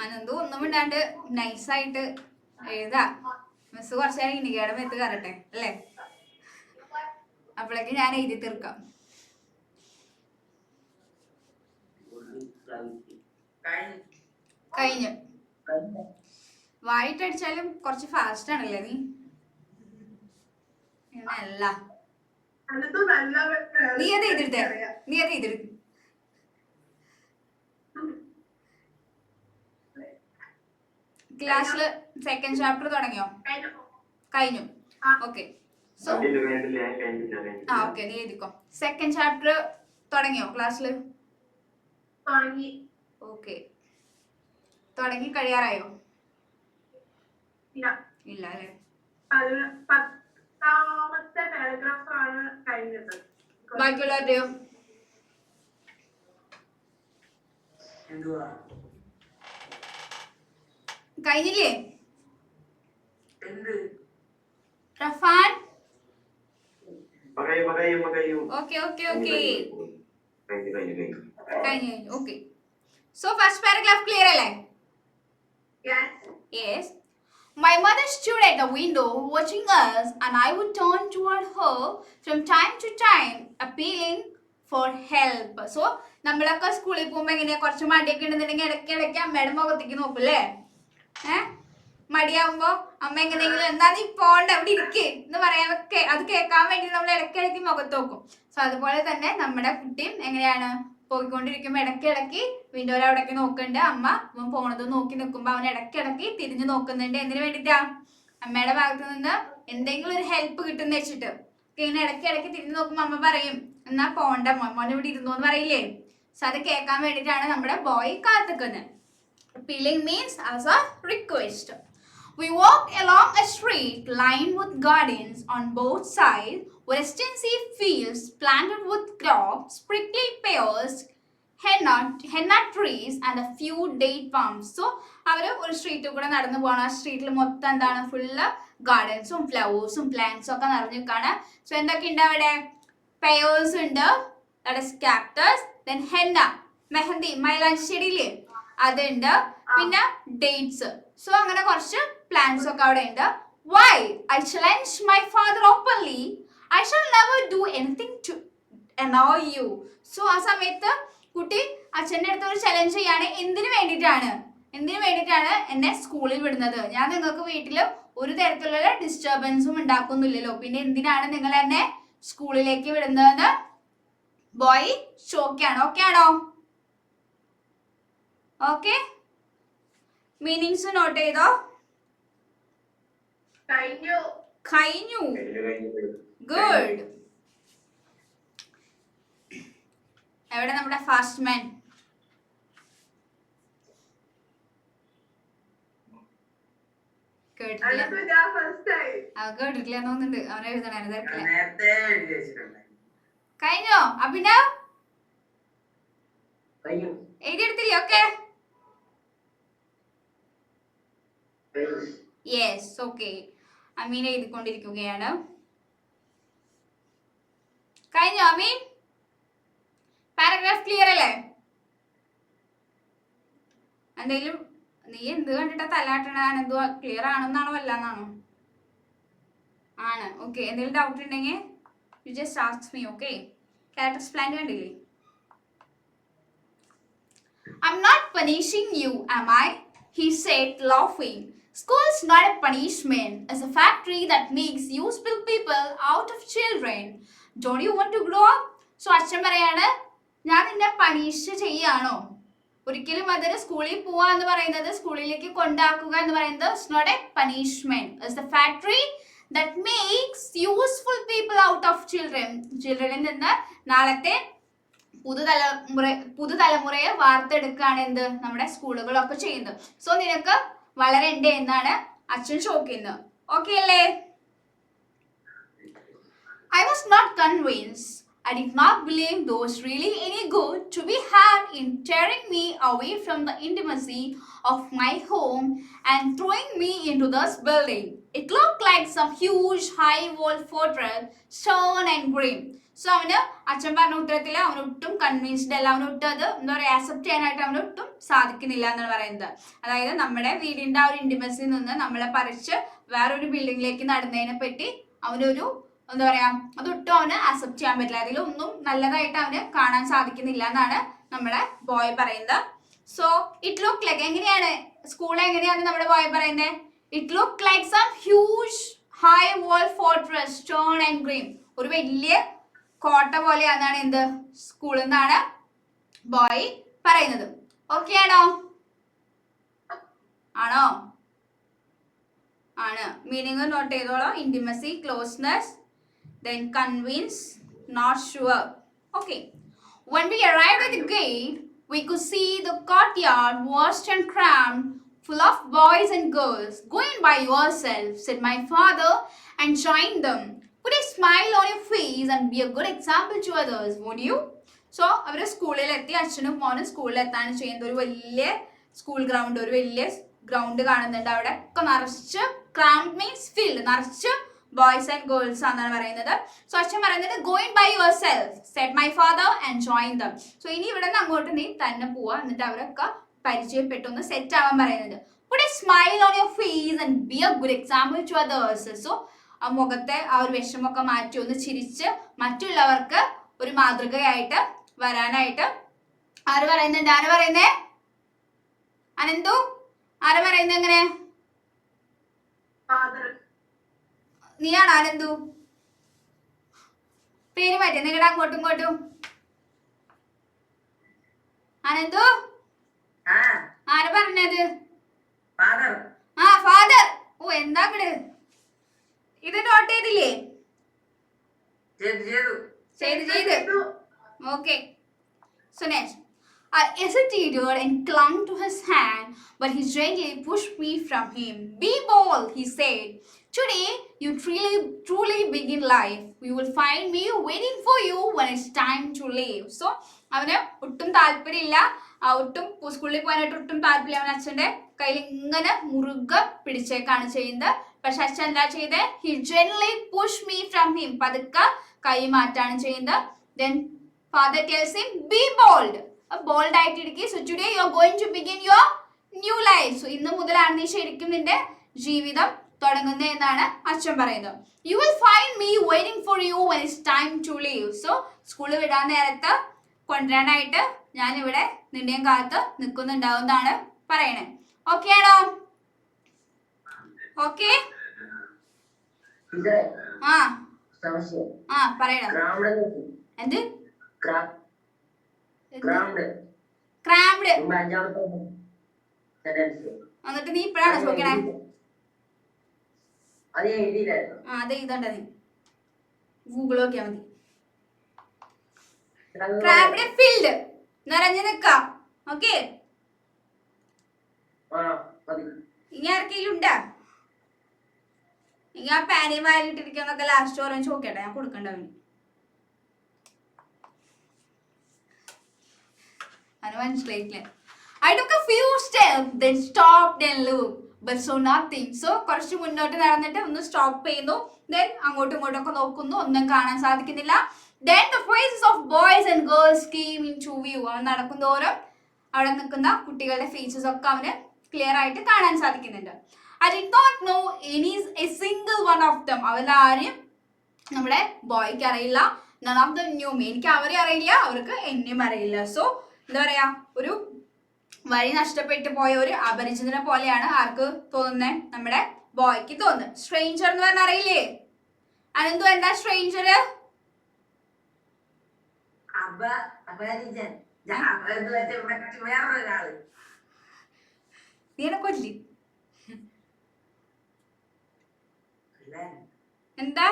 അനന്തു ഒന്നും ഇണ്ടാണ്ട് നൈസായിട്ട് എഴുതാ. മിസ് കുറച്ച് നേരം ഇനികയുടെ മെത്ത് കയറട്ടെ അല്ലേ? അപ്പോഴേക്ക് ഞാൻ എഴുതി തീർക്കാം. കഴിഞ്ഞു. വായിട്ടടിച്ചാലും കുറച്ച് ഫാസ്റ്റ് ആണല്ലേ നീ? അല്ല നീ അത് എഴുതിരുത്തേ, നീ അത് എഴുതിരുത്ത്. ക്ലാസ്സില് സെക്കൻഡ് ചാപ്റ്റർ തുടങ്ങിയോ? കഴിഞ്ഞു. ഓക്കെ സോ ആ ഓക്കെ നീ എഴുതിക്കോ. സെക്കൻഡ് ചാപ്റ്റർ തുടങ്ങിയോ ക്ലാസ്സില്? ഓക്കെ തുടങ്ങി കഴിയാറായോ? ഇല്ല അല്ലേ? 10ാമത്തെ പാരഗ്രാഫ് ആണ് കഴിഞ്ഞത്. ബാക്കിയുള്ളവരുടെയോ? കഴിഞ്ഞില്ലേ? റഫാൻ ഓക്കെ ഓക്കെ ഓക്കെ കഴിഞ്ഞു. Okay so first paragraph clear അല്ലേ? Yes. My mother stood at the window watching us, and I would turn toward her from time to time, appealing for help. So, നമ്മളൊക്കെ സ്കൂളിൽ പോകുമ്പോൾ എങ്ങനെയാ കുറച്ച് മടിയൊക്കെ ഉണ്ടെന്നുണ്ടെങ്കിൽ ഇടയ്ക്കിടയ്ക്ക് അമ്മയുടെ മുഖത്തേക്ക് നോക്കൂല്ലേ? മടിയാവുമ്പോ അമ്മ എങ്ങനെയെങ്കിലും എന്താ നീ പോണ്ട അവിടെ ഇരിക്കേ എന്ന് പറയാനൊക്കെ അത് കേൾക്കാൻ വേണ്ടി നമ്മൾ ഇടയ്ക്കിടയ്ക്ക് മുഖത്ത് നോക്കും. സോ അതുപോലെ തന്നെ നമ്മുടെ കുട്ടിയും എങ്ങനെയാണ് പോയിക്കൊണ്ടിരിക്കുമ്പോ ഇടയ്ക്കിടയ്ക്ക് വിൻഡോയിൽ അവിടേക്ക് നോക്കുന്നുണ്ട്. അമ്മ അവൻ പോണത് നോക്കി നിൽക്കുമ്പോ അവൻ ഇടയ്ക്കിടയ്ക്ക് തിരിഞ്ഞു നോക്കുന്നുണ്ട്. എന്തിനു വേണ്ടിട്ടാ? അമ്മയുടെ ഭാഗത്ത് നിന്ന് എന്തെങ്കിലും ഒരു ഹെൽപ്പ് കിട്ടുന്ന വെച്ചിട്ട്. ഇങ്ങനെ ഇടയ്ക്കിടയ്ക്ക് തിരിഞ്ഞു നോക്കുമ്പോ അമ്മ പറയും എന്നാ പോണ്ട മോൻ ഇവിടെ ഇരുന്നു എന്ന് പറയില്ലേ? സോ അത് കേൾക്കാൻ വേണ്ടിയിട്ടാണ് നമ്മുടെ boy കാത്തിക്കുന്നത്. Appealing means as a request. We walked along a street lined with gardens on both sides, with extensive fields planted with crops, prickly pears, henna trees and a few date palms. So, അവര് ഒരു സ്ട്രീറ്റിൽ കൂടെ നടന്നു പോകണം. ആ സ്ട്രീറ്റിൽ മൊത്തം എന്താണ്? ഫുള്ള് ഗാർഡൻസും ഫ്ലവേഴ്സും പ്ലാന്റ്സും ഒക്കെ നിറഞ്ഞിരിക്കാണ്. സോ എന്തൊക്കെ ഉണ്ട് അവിടെ? പെയേഴ്സ് ഉണ്ട്, കാക്ടസ്, then henna മെഹന്തി മൈലാഞ്ചി ചെടിയില്ലേ അതുണ്ട്, പിന്നെ ഡേറ്റ്സ്. സോ അങ്ങനെ കുറച്ച് പ്ലാന്റ്സ് ഒക്കെ അവിടെ ഉണ്ട്. Why? I challenged my father openly. I shall never do anything to annoy you. So ആ സമയത്ത് കുട്ടി അച്ഛൻ്റെ അടുത്ത് ഒരു ചലഞ്ച് ചെയ്യാണ്. എന്തിനു വേണ്ടിയിട്ടാണ് എന്നെ സ്കൂളിൽ വിടുന്നത്? ഞാൻ നിങ്ങൾക്ക് വീട്ടിൽ ഒരു തരത്തിലുള്ള ഡിസ്റ്റർബൻസും ഉണ്ടാക്കുന്നില്ലല്ലോ, പിന്നെ എന്തിനാണ് നിങ്ങൾ എന്നെ സ്കൂളിലേക്ക് വിടുന്നതെന്ന് ബോയ് ചോദിക്കാണ്. ഓക്കെ ആണോ? ഓക്കെ മീനിങ്സ് നോട്ട് ചെയ്തോ? കഴിഞ്ഞു. ഗുഡ്. എവിടെ നമ്മുടെ ഫാസ്റ്റ് മാൻ? കേട്ടിട്ടില്ല തോന്നുന്നുണ്ട്. അവനെ എഴുതണ കഴിഞ്ഞോ? അഭിനവ് എഴുതിയെടുത്തില്ലേ? Okay yes okay. അമീൻ എഴുതിക്കൊണ്ടിരിക്കുകയാണ്. കഴിഞ്ഞോ അമീൻ? പാരഗ്രാഫ് ക്ലിയർ അല്ലേ? എന്തെങ്കിലും നീ എന്ത് കണ്ടിട്ടാ തലാട്ടണാണ്? എന്തോ ക്ലിയർ ആണെന്നാണോ അല്ലാന്നാണോ? ആണ്. ഓക്കെ എന്തെങ്കിലും ഡൗട്ട് ഉണ്ടെങ്കിൽ you just ask me. Okay character plan കണ്ടില്ലേ? I'm not punishing you, am I? He said, laughing. School's not a punishment. It's a factory that makes useful people out of children. Don't you want to grow up? So അച്ഛൻ പറയാണ് ഞാൻ നിന്നെ punish ചെയ്യാണോ? ഒരിക്കലും അതൊരു സ്കൂളിൽ പോവാ എന്ന് പറയുന്നത്, സ്കൂളിലേക്ക് കൊണ്ടാക്കുക എന്ന് പറയുന്നത് it's not a punishment. It's the factory that makes useful people out of children. ചിൽഡ്രനിൽ നിന്ന് നാളത്തെ പുതുതലമുറയെ വാർത്തെടുക്കുകയാണ് എന്ത് നമ്മുടെ സ്കൂളുകളൊക്കെ ചെയ്യുന്നത്. സോ നിനക്ക് വളരണ്ടേ എന്നാണ് അച്ഛൻ ചോദിക്കുന്നത്. ഓക്കെ അല്ലേ? I was not convinced. I did not believe there was really any good to be had in tearing me away from the intimacy of my home and throwing me into this building. It looked like some huge high-walled fortress, stone and grim. So അവന് അച്ഛൻ പറഞ്ഞ ഉത്തരത്തിൽ അവനൊട്ടും convinced അല്ല, അവനൊട്ടും അത് എന്താ പറയുക accept ചെയ്യാനായിട്ട് അവനൊട്ടും സാധിക്കുന്നില്ല എന്നാണ് പറയുന്നത്. അതായത് നമ്മുടെ വീടിന്റെ ആ ഒരു ഇന്റിമസിയിൽ നിന്ന് നമ്മളെ പറിച്ച് വേറൊരു ബിൽഡിങ്ങിലേക്ക് നടന്നതിനെ പറ്റി അവനൊരു എന്താ പറയാ അതൊട്ടും അവന് അക്സെപ്റ്റ് ചെയ്യാൻ പറ്റില്ല. അതിലൊന്നും നല്ലതായിട്ട് അവന് കാണാൻ സാധിക്കുന്നില്ല എന്നാണ് നമ്മളെ ബോയ് പറയുന്നത്. സോ ഇറ്റ് ലുക്ക് ലൈക്ക് എങ്ങനെയാണ് സ്കൂൾ എങ്ങനെയാണ് നമ്മുടെ ബോയ് പറയുന്നത്? It look like some huge high wall fortress stone and green. ഒരു വലിയ കോട്ട പോലെയാണെന്നാണ് എന്ത് സ്കൂളിൽ നിന്നാണ് ബോയ് പറയുന്നത്. ഓക്കെ ആണോ? ആണോ? ആണ്. മീനിങ് നോട്ട് ചെയ്തോളൂ. Intimacy, closeness, then convince, not sure. Okay. When we arrived at the gate, we could see the courtyard vast and crammed, full of boys and girls. Go in by yourself, said my father, and join them. Put a smile on your face and be a good example to others, would you? So അവർ സ്കൂളിലെത്തി, അച്ഛനും മോനും സ്കൂളിലെത്താണ് ചെയ്യുന്നത്. ഒരു വലിയ school ground, ഒരു വലിയ ground കാണുന്നുണ്ട്. അവിടെ ഒക്കെ നിറച്ച്, ക്രൗഡ് മീൻസ് ഫീൽഡ്, നിറച്ച് ബോയ്സ് ആൻഡ് ഗേൾസ് ആണെന്നാണ് പറയുന്നത്. സോ അച്ഛൻ പറയുന്നത് go in by yourself, said my father and join them. So ഇനി ഇവിടെ നിന്ന് അങ്ങോട്ട് നീ തന്നെ പോവാ, എന്നിട്ട് അവരൊക്കെ പരിചയപ്പെട്ടൊന്ന് സെറ്റ് ആവാൻ പറയുന്നത്. Put a smile on your face and be a good example to others. So ആ മുഖത്തെ ആ ഒരു വിഷമൊക്കെ മാറ്റി ഒന്ന് ചിരിച്ച് മറ്റുള്ളവർക്ക് ഒരു മാതൃകയായിട്ട് വരാനായിട്ട് ആര് പറയുന്നുണ്ട്? ആര് പറയുന്നേ? അനന്തു ആര് പറയുന്നത്? എങ്ങനെ നീയാണോ അനന്തു? പേര് മാറ്റി നിങ്ങളുടെ അങ്ങോട്ടും ഇങ്ങോട്ടും. അനന്തു ആര് പറഞ്ഞത്? ആ ഫാദർ. ഓ എന്താ ഇങ്ങട് ഇത് നോട്ട് ചെയ്തില്ലേ? ചെയ്ത്. Okay. So next, I hesitated and clung to his hand, but he gently pushed me from him. Be bold, he said. Today, you truly begin life. You will find me waiting for you when it's time to leave. So, അവന് ഒട്ടും താല്പര്യമില്ല, ഒട്ടും സ്കൂളിൽ പോകാനായിട്ട് ഒട്ടും താല്പര്യമില്ല. അവൻ അച്ഛൻ്റെ കയ്യിൽ ഇങ്ങനെ മുറുകെ പിടിച്ചേക്കാണ് ചെയ്യുന്നത്. പക്ഷെ അച്ഛൻ എന്താ ചെയ്തത്? He gently pushed me from him. പതുക്കെ കൈ മാറ്റാണ് ചെയ്യുന്നത്. Then father tells him, be bold. Bold ആയിട്ട് ഇരിക്കുക. So today you are going to begin your new life. So ഇന്ന് മുതലാണ് നീ ശരിക്കും നിന്റെ ജീവിതം തുടങ്ങുന്നത് എന്നാണ് അച്ഛൻ പറയുന്നത്. You will find me waiting for you when it's time to leave. So സ്കൂളിൽ വിടാൻ നേരത്ത് കൊണ്ടുവരാനായിട്ട് ഞാനിവിടെ നിന്റെയും കാലത്ത് നിൽക്കുന്നുണ്ടാവുന്നതാണ് പറയണേ. ഓക്കെ ആണോ? ഓക്കെ. ആ പറയണം. എന്ത്? ക്രാംഡ്. എന്നിട്ട് നീ ഇപ്പഴാണോ ചോദിക്കണേ? അത് എഴുതണ്ട, നീ ഗൂഗിൾ നോക്കിയാ മതി. ക്രാംഡ് ഫീൽഡ് നിറഞ്ഞു നിക്കാം. ഓക്കെ. ഇനി ആർക്കെങ്കിലും ഉണ്ടാ? ഇനി ആ പാനി വാരിട്ടിരിക്കുന്നൊക്കെ ലാസ്റ്റ് ഓരോ ചോദിക്കട്ടെ, ഞാൻ കൊടുക്കണ്ടവന്. അത് മനസ്സിലായിട്ടില്ല. I took a few steps, then stopped and looked, but saw nothing. So കുറച്ച് മുന്നോട്ട് നടന്നിട്ട് ഒന്ന് സ്റ്റോപ്പ് ചെയ്യുന്നു, then അങ്ങോട്ടും ഇങ്ങോട്ടൊക്കെ നോക്കുന്നു, ഒന്നും കാണാൻ സാധിക്കുന്നില്ല. Then the faces of boys and girls came into view. അവൻ നടക്കുന്നതോറും അവിടെ നിൽക്കുന്ന കുട്ടികളുടെ ഫേസസ് ഒക്കെ അവന് ക്ലിയർ ആയിട്ട് കാണാൻ സാധിക്കുന്നുണ്ട്. I did not know a single one of them. അവരാരും നമ്മുടെ ബോയ്ക്ക് അറിയില്ല. None of them knew me. എനിക്ക് അവരെ അറിയില്ല, അവർക്ക് എന്നെയും അറിയില്ല. സോ എന്താ പറയാ, ഒരു വഴി നഷ്ടപ്പെട്ടു പോയ ഒരു അപരിചിതനെ പോലെയാണ് ആർക്ക് തോന്നുന്നത്? നമ്മുടെ ബോയ്ക്ക് തോന്നുന്നത്. സ്ട്രേഞ്ചർ എന്ന് പറഞ്ഞാൽ അറിയില്ലേ? അനന്തു എന്താ സ്ട്രേഞ്ചർ? നീനെ കൊല്ലി. എന്താ?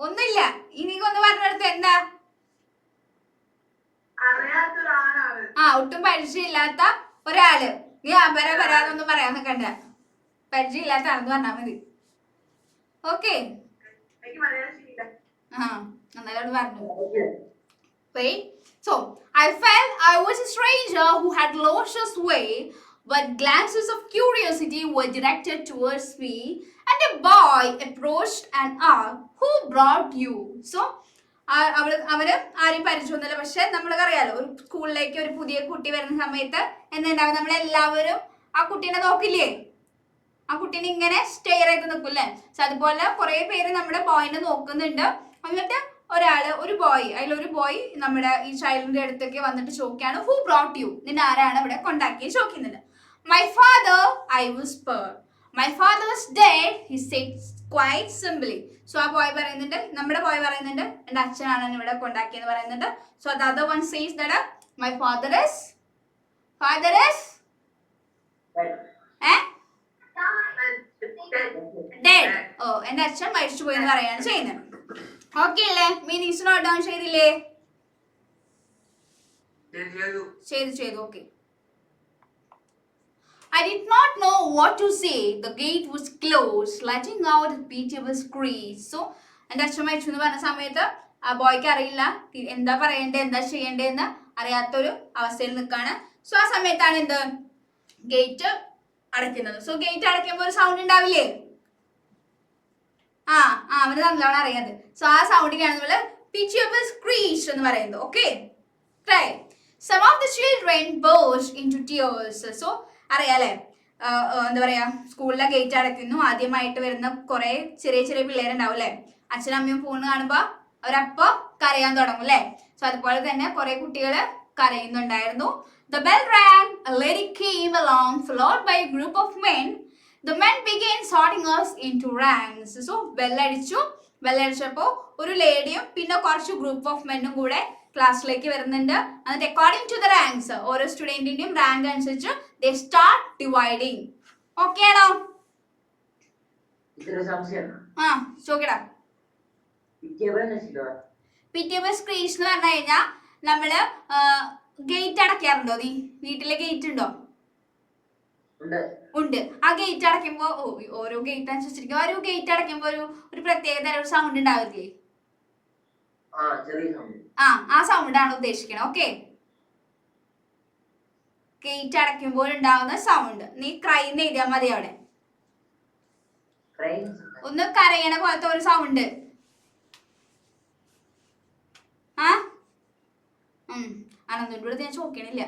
ഒന്നുമില്ല. ഇനിക്കൊന്ന് പറഞ്ഞെടുത്ത് എന്താ? ഒട്ടും പരിചയമില്ലാത്ത ഒരാള്. നീ വരാതൊന്നും പറയാൻ നിൽക്കണ്ട. പരിചയമില്ലാത്ത ആളെന്ന് പറഞ്ഞാൽ മതി. ഓക്കെ. എന്നാലും പറഞ്ഞു. Wait. So, I felt I was a stranger who had lost his way, but glances of curiosity were directed towards me, and a boy approached and asked, "Who brought you?" So, അവര് ആരും പരിചയമൊന്നുമില്ല. പക്ഷെ നമ്മൾക്കറിയാലോ, ഒരു സ്കൂളിലേക്ക് ഒരു പുതിയ കുട്ടി വരുന്ന സമയത്ത് എന്തുണ്ടാവും, നമ്മളെല്ലാവരും ആ കുട്ടീനെ നോക്കില്ലേ, ആ കുട്ടീനെ ഇങ്ങനെ സ്റ്റെയർ ചെയ്ത് നിൽക്കില്ലേ. സോ അതുപോലെ കുറെ പേര് നമ്മുടെ ബോയിനെ നോക്കുന്നുണ്ട്. എന്നിട്ട് ഒരു ബോയ്, അതിലൊരു ബോയ് നമ്മുടെ ഈ ചൈൽഡിന്റെ അടുത്തേക്ക് വന്നിട്ട് ചോദിക്കാണ്, "ഹൂ ബ്രോട്ട് യു?" നിന്നെ ആരാണ് ഇവിടെ കൊണ്ടാക്കിയത് ചോദിക്കുന്നുണ്ട്. "My father," I Whisper. "My father is dead," he said quite simply. So ആ ബോയ് പറയുന്നുണ്ട്, നമ്മുടെ ബോയ് പറയുന്നുണ്ട്, എൻ്റെ അച്ഛനാണ് എന്നെ ഇവിടെ കൊണ്ടാക്കിയെന്ന് പറയുന്നുണ്ട്. So the other one says that my father is dead. ഓ, എൻ്റെ അച്ഛൻ മരിച്ചുപോയി എന്ന് പറയാണ് ചെയ്യുന്നത്. ഓക്കെ അല്ലേ? മീനിങ്സ് നോട്ട് ഡൗൺ ചെയ്തില്ലേ? ചെയ്തു. Okay. I did not know what to say. The gate was closed, letting out a pitiable screech. So, എൻ്റെ അച്ഛൻ മരിച്ചു എന്ന് പറഞ്ഞ സമയത്ത് ആ ബോയ്ക്ക് അറിയില്ല എന്താ പറയണ്ടേ, എന്താ ചെയ്യണ്ടേന്ന് അറിയാത്തൊരു അവസ്ഥയിൽ നിൽക്കാണ്. സോ ആ സമയത്താണ് എന്ത്, ഗേറ്റ് അടയ്ക്കുന്നത്. സോ ഗേറ്റ് അടയ്ക്കുമ്പോൾ ഒരു സൗണ്ട് ഉണ്ടാവില്ലേ? അവന് നല്ലോണം അറിയാതെ. സോ ആ സൗണ്ടിനാണ് നമ്മള് pitiable screech എന്ന് പറയുന്നത്. Okay, try. Some of the children burst into tears. So അറിയാലേ, എന്താ പറയാ, സ്കൂളിലെ ഗേറ്റ് അടയ്ക്കുന്നു, ആദ്യമായിട്ട് വരുന്ന കുറെ ചെറിയ പിള്ളേരുണ്ടാവും അല്ലേ. അച്ഛനും അമ്മയും ഫോൺ കാണുമ്പോ അവരപ്പോ കരയാൻ തുടങ്ങും അല്ലേ. സോ അതുപോലെ തന്നെ കുറെ കുട്ടികൾ കരയുന്നുണ്ടായിരുന്നു. The bell rang. A lady came along, followed by a group of men. The men began sorting us into ranks. So ബെല്ലടിച്ചപ്പോ ഒരു ലേഡിയും പിന്നെ കുറച്ച് ഗ്രൂപ്പ് ഓഫ് മെന്നും കൂടെ ക്ലാസ്സിലേക്ക് വരുന്നുണ്ട്. എന്നിട്ട് അക്കോർഡിംഗ് ടു ദ റാങ്ക്സ്, ഓരോ സ്റ്റുഡന്റിന്റെയും റാങ്ക് അനുസരിച്ച് they start dividing. ഓക്കെ ആണോ? ചോദിക്കടാ. pitiable screech എന്ന് പറഞ്ഞു കഴിഞ്ഞാൽ നമ്മള് ഗേറ്റ് അടയ്ക്കാറുണ്ടോ? നീ വീട്ടിലെ ഗേറ്റ് ഉണ്ടോ? ഉണ്ട്. ആ ഗേറ്റ് അടയ്ക്കുമ്പോ ഓരോ ഗേറ്റ് അനുസരിച്ചിരിക്കും. ഓരോ ഗേറ്റ് അടയ്ക്കുമ്പോ ഒരു പ്രത്യേക തരം ഒരു സൗണ്ട് ഉണ്ടാവില്ലേ? ആ സൗണ്ട് ആണ് ഉദ്ദേശിക്കണം. ഓക്കെ, ഗേറ്റ് അടയ്ക്കുമ്പോൾ ഉണ്ടാവുന്ന സൗണ്ട്. നീ ക്രൈ എന്ന് എഴുതിയാൽ മതി അവിടെ. ഒന്ന് കരയണ പോലത്തെ ഒരു സൗണ്ട്. അനന്തോട് ഞാൻ ചോദിക്കണില്ല.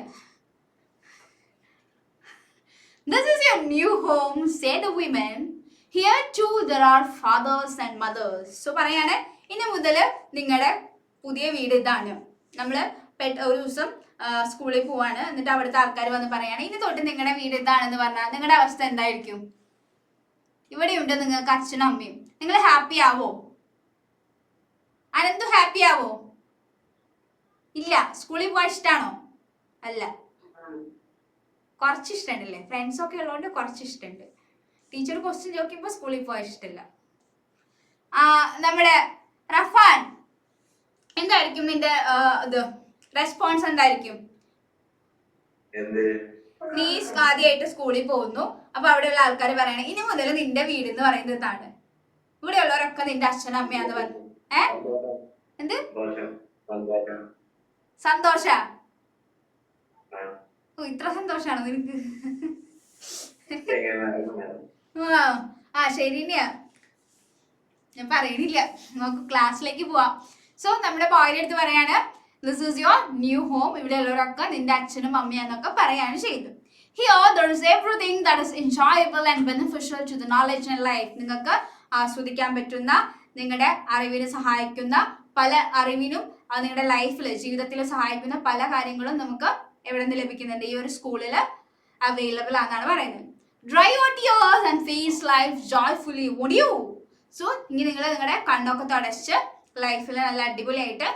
This is your new home, said the women. Here too there are fathers and mothers. So പറയാണ്, ഇനി മുതൽ നിങ്ങളുടെ പുതിയ വീട് ഇതാണ്. നമ്മള് ഒരു ദിവസം സ്കൂളിൽ പോവാണ്, എന്നിട്ട് അവിടുത്തെ ആൾക്കാർ വന്ന് പറയാണ്, ഇനി തൊട്ട് നിങ്ങളുടെ വീട് ഇതാണെന്ന് പറഞ്ഞാൽ നിങ്ങളുടെ അവസ്ഥ എന്തായിരിക്കും? ഇവിടെയുണ്ട് നിങ്ങൾക്ക് അച്ഛനും അമ്മയും. നിങ്ങൾ ഹാപ്പി ആവോ? അനന്തു ഹാപ്പി ആവോ? ഇല്ല. സ്കൂളിൽ പോവാൻ ഇഷ്ടമാണോ? അല്ല. കുറച്ച് ഇഷ്ടമുണ്ടല്ലേ? ഫ്രണ്ട്സ് ഒക്കെ ഉള്ളതുകൊണ്ട് കുറച്ച് ഇഷ്ടമുണ്ട്. ടീച്ചർ ക്വസ്റ്റ്യൻ ചോദിക്കുമ്പോൾ സ്കൂളിൽ പോകാൻ ഇഷ്ടമില്ല. നമ്മുടെ റഫാൻ, എന്തായിരിക്കും നിന്റെ ഇത് റെസ്പോൺസ്? എന്തായിരിക്കും? നീ ആദ്യമായിട്ട് സ്കൂളിൽ പോകുന്നു, അപ്പൊ അവിടെയുള്ള ആൾക്കാർ പറയണേ, ഇനി മുതൽ നിന്റെ വീട് എന്ന് പറയുന്നത് ഇതാണ്, ഇവിടെയുള്ളവരൊക്കെ നിന്റെ അച്ഛനും അമ്മയാന്ന് പറഞ്ഞു. എന്ത് സന്തോഷ? ഇത്ര സന്തോഷാണോ നിനക്ക്? ശരിയാ, ഞാൻ പറയണില്ല, നമുക്ക് ക്ലാസ്സിലേക്ക് പോവാം. സോ നമ്മുടെ ബോയുടെ അടുത്ത് പറയാണ്, this is your new home, ഇവിടെ ഉള്ളവരൊക്കെ നിന്റെ അച്ഛനും അമ്മയാന്നൊക്കെ പറയാണ് ചെയ്തത്. Here there is everything that is enjoyable and beneficial to the knowledge and life. നിങ്ങൾക്ക് ആസ്വദിക്കാൻ പറ്റുന്ന, നിങ്ങളുടെ അറിവിന് സഹായിക്കുന്ന പല അറിവിനും നിങ്ങളുടെ ലൈഫിൽ ജീവിതത്തിൽ സഹായിക്കുന്ന പല കാര്യങ്ങളും നമുക്ക് എവിടെ നിന്ന് ലഭിക്കുന്നുണ്ട്? ഈ ഒരു സ്കൂളിൽ അവൈലബിൾ ആണെന്നാണ് പറയുന്നത്. Dry your tears and face life joyfully, would you? So ഇനി നിങ്ങൾ നിങ്ങളുടെ കണ്ണൊക്കെ തുടച്ച് ലൈഫിൽ നല്ല അടിപൊളിയായിട്ട്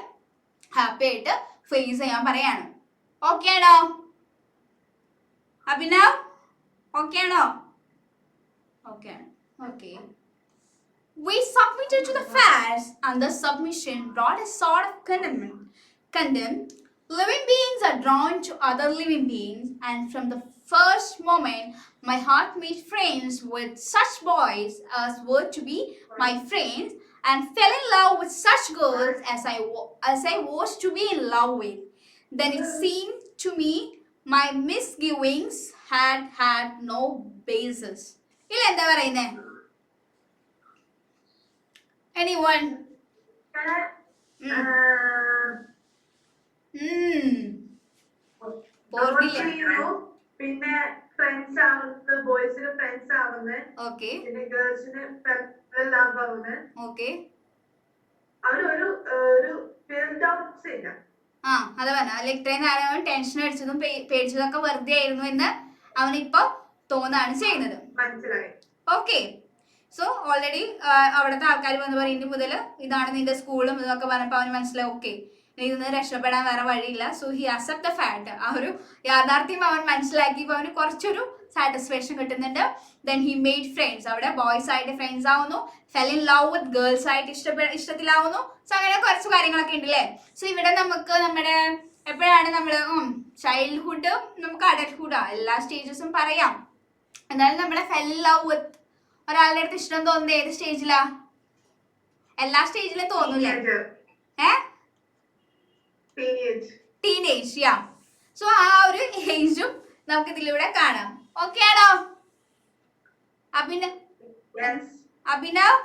ഹാപ്പി ആയിട്ട് ഫേസ് ചെയ്യാൻ പറയാണ്. ഓക്കെ ആണോ അഭിനവ്? ഓക്കെ ആണോ? ഓക്കെ ആണ്. Okay. We submitted to the facts, and the submission brought a sort of condemn. Living beings are drawn to other living beings, and from the first moment my heart made friends with such boys as were to be my friends, and fell in love with such girls as I was to be in love with. Then it seemed to me my misgivings had no basis. ഇല്ല എന്താ പറയുന്നേ? Anyone? പിന്നെ friends ആവുന്നത്, ബോയ്സിന് friends ആവുന്നത്, okay പിന്നെ ഗേൾസിന് love ആവുന്നത്. Okay അവരൊരു build outs ഇല്ല. ആ അതാ പറഞ്ഞ ലൈക് ഇത്രയും നേരം അവൻ ടെൻഷൻ അടിച്ചതും പേടിച്ചതും ഒക്കെ വെറുതെ ആയിരുന്നു എന്ന് അവനിപ്പോ തോന്നാണ് ചെയ്യുന്നത്. മനസ്സിലായി. ഓക്കെ സോ ഓൾറെഡി അവിടുത്തെ ആൾക്കാർ വന്ന് പറയും ഇനി മുതൽ ഇതാണ് നിന്റെ സ്കൂളും ഇതൊക്കെ പറഞ്ഞപ്പോൾ അവന് മനസ്സിലായി ഓക്കെ ഇനി നിന്ന് രക്ഷപ്പെടാൻ വേറെ വഴിയില്ല. So he accept the fact. ആ ഒരു യാഥാർത്ഥ്യം അവൻ മനസ്സിലാക്കിയപ്പോൾ അവന് കുറച്ചൊരു സാറ്റിസ്ഫാക്ഷൻ കിട്ടുന്നുണ്ട്. Then he made friends. അവിടെ ബോയ്സ് ആയിട്ട് ഫ്രണ്ട്സ് ആവുന്നു, fell in love with girls ആയിട്ട് ഇഷ്ടത്തിലാവുന്നു. സോ അങ്ങനെ കുറച്ച് കാര്യങ്ങളൊക്കെ ഉണ്ട് അല്ലേ. സോ ഇവിടെ നമുക്ക് നമ്മുടെ എപ്പോഴാണ് നമ്മൾ ചൈൽഡ്ഹുഡ് നമുക്ക് അഡൽട്ട്ഹുഡ് എല്ലാ സ്റ്റേജസും പറയാം. എന്നാലും നമ്മുടെ ഫെൽ ഇൻ ലവ് വിത്ത് ഒരാളുടെ അടുത്ത് ഇഷ്ടം തോന്നുന്നത് ഏത് സ്റ്റേജിലാ? എല്ലാ സ്റ്റേജിലും തോന്നൂലേ? ടീനേജ്. യാ. സോ ആ ഒരു ഏജും നമുക്ക് ഇതിലൂടെ കാണാം. ഓക്കെ ആണോ? അഭിനവ്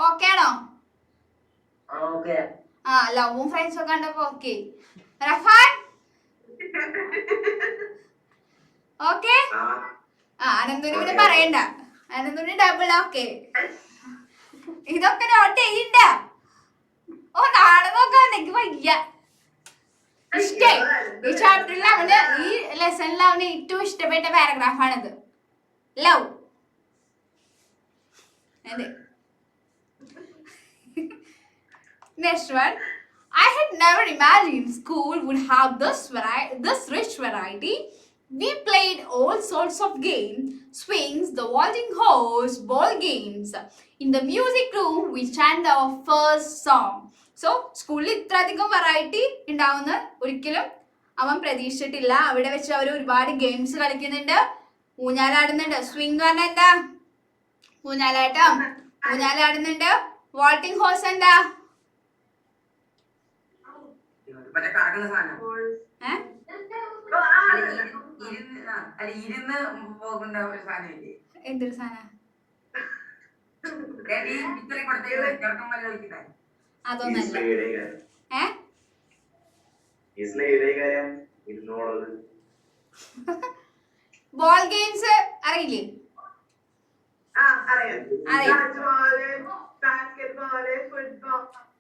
ഓക്കെ ആണോ? ആ ലവും ഫ്രണ്ട്സും ഒക്കെ കണ്ടപ്പോ ഓക്കെ. റഫാൻ ഓക്കെ. ആ അനന്തുവിന് പിന്നെ പറയണ്ട, അനന്തുവിന് ഡബിൾ ഓക്കെ. ഇതൊക്കെ നോട്ട് ചെയ്യണ്ട. ഓ നാളെ നോക്കാൻ എനിക്ക് വയ്യ. ഇഷ്ടായി ഈ ചാപ്റ്ററിൽ അവന് ഈ ലെസണിൽ അവന് ഏറ്റവും ഇഷ്ടപ്പെട്ട പാരഗ്രാഫാണിത്. ലവ്. അതെ. Next one. I had never imagined school would have this rich variety. We played all sorts of games, swings, the vaulting horse, ball games. In the music room, we chanted our first song. So, സ്കൂളിൽ ഇത്രയധികം variety ഉണ്ടാവുന്ന ഒരിക്കലും അവൻ പ്രതീക്ഷിച്ചിട്ടില്ല. അവിടെ വെച്ച് അവർ ഒരുപാട് games കളിക്കുന്നുണ്ട്, ഊഞ്ഞാലാടുന്നുണ്ട്. Swing പറഞ്ഞാൽ എന്താ? ഊഞ്ഞാലാട്ടം. ഊഞ്ഞാലാടുന്നുണ്ട്. വാൾട്ടിംഗ് ഹോഴ്സ് എന്താ? എന്തൊരു സാധനം? അതൊന്നല്ല. ബോൾ ഗെയിംസ് അറിയില്ലേ?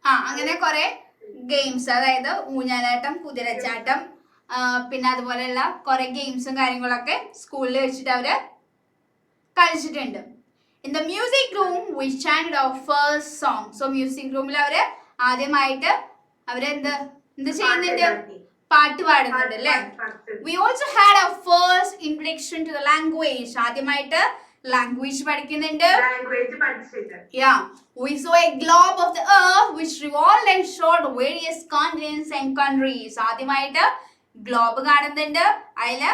ആ അങ്ങനെ കുറെ ഗെയിംസ്, അതായത് ഊഞ്ഞാലാട്ടം, കുതിരച്ചാട്ടം, പിന്നെ അതുപോലെയുള്ള കുറെ ഗെയിംസും കാര്യങ്ങളൊക്കെ സ്കൂളിൽ വെച്ചിട്ട് അവര് കളിച്ചിട്ടുണ്ട്. In the music room we chanted our first song. So music roomൽ അവര് ആദ്യമായിട്ട് അവരെന്ത് ചെയ്യുന്നുണ്ട്? പാട്ട് പാടുന്നുണ്ട് അല്ലേ? We also had our first introduction to the language. ആദ്യമായിട്ട് ലാംഗ്വേജ് പഠിക്കുന്നുണ്ട്. Yeah, we saw a globe of the earth which revolved and showed various continents and countries. ആദ്യമായിട്ട് ഗ്ലോബ് കാണുന്നുണ്ട്, അതില്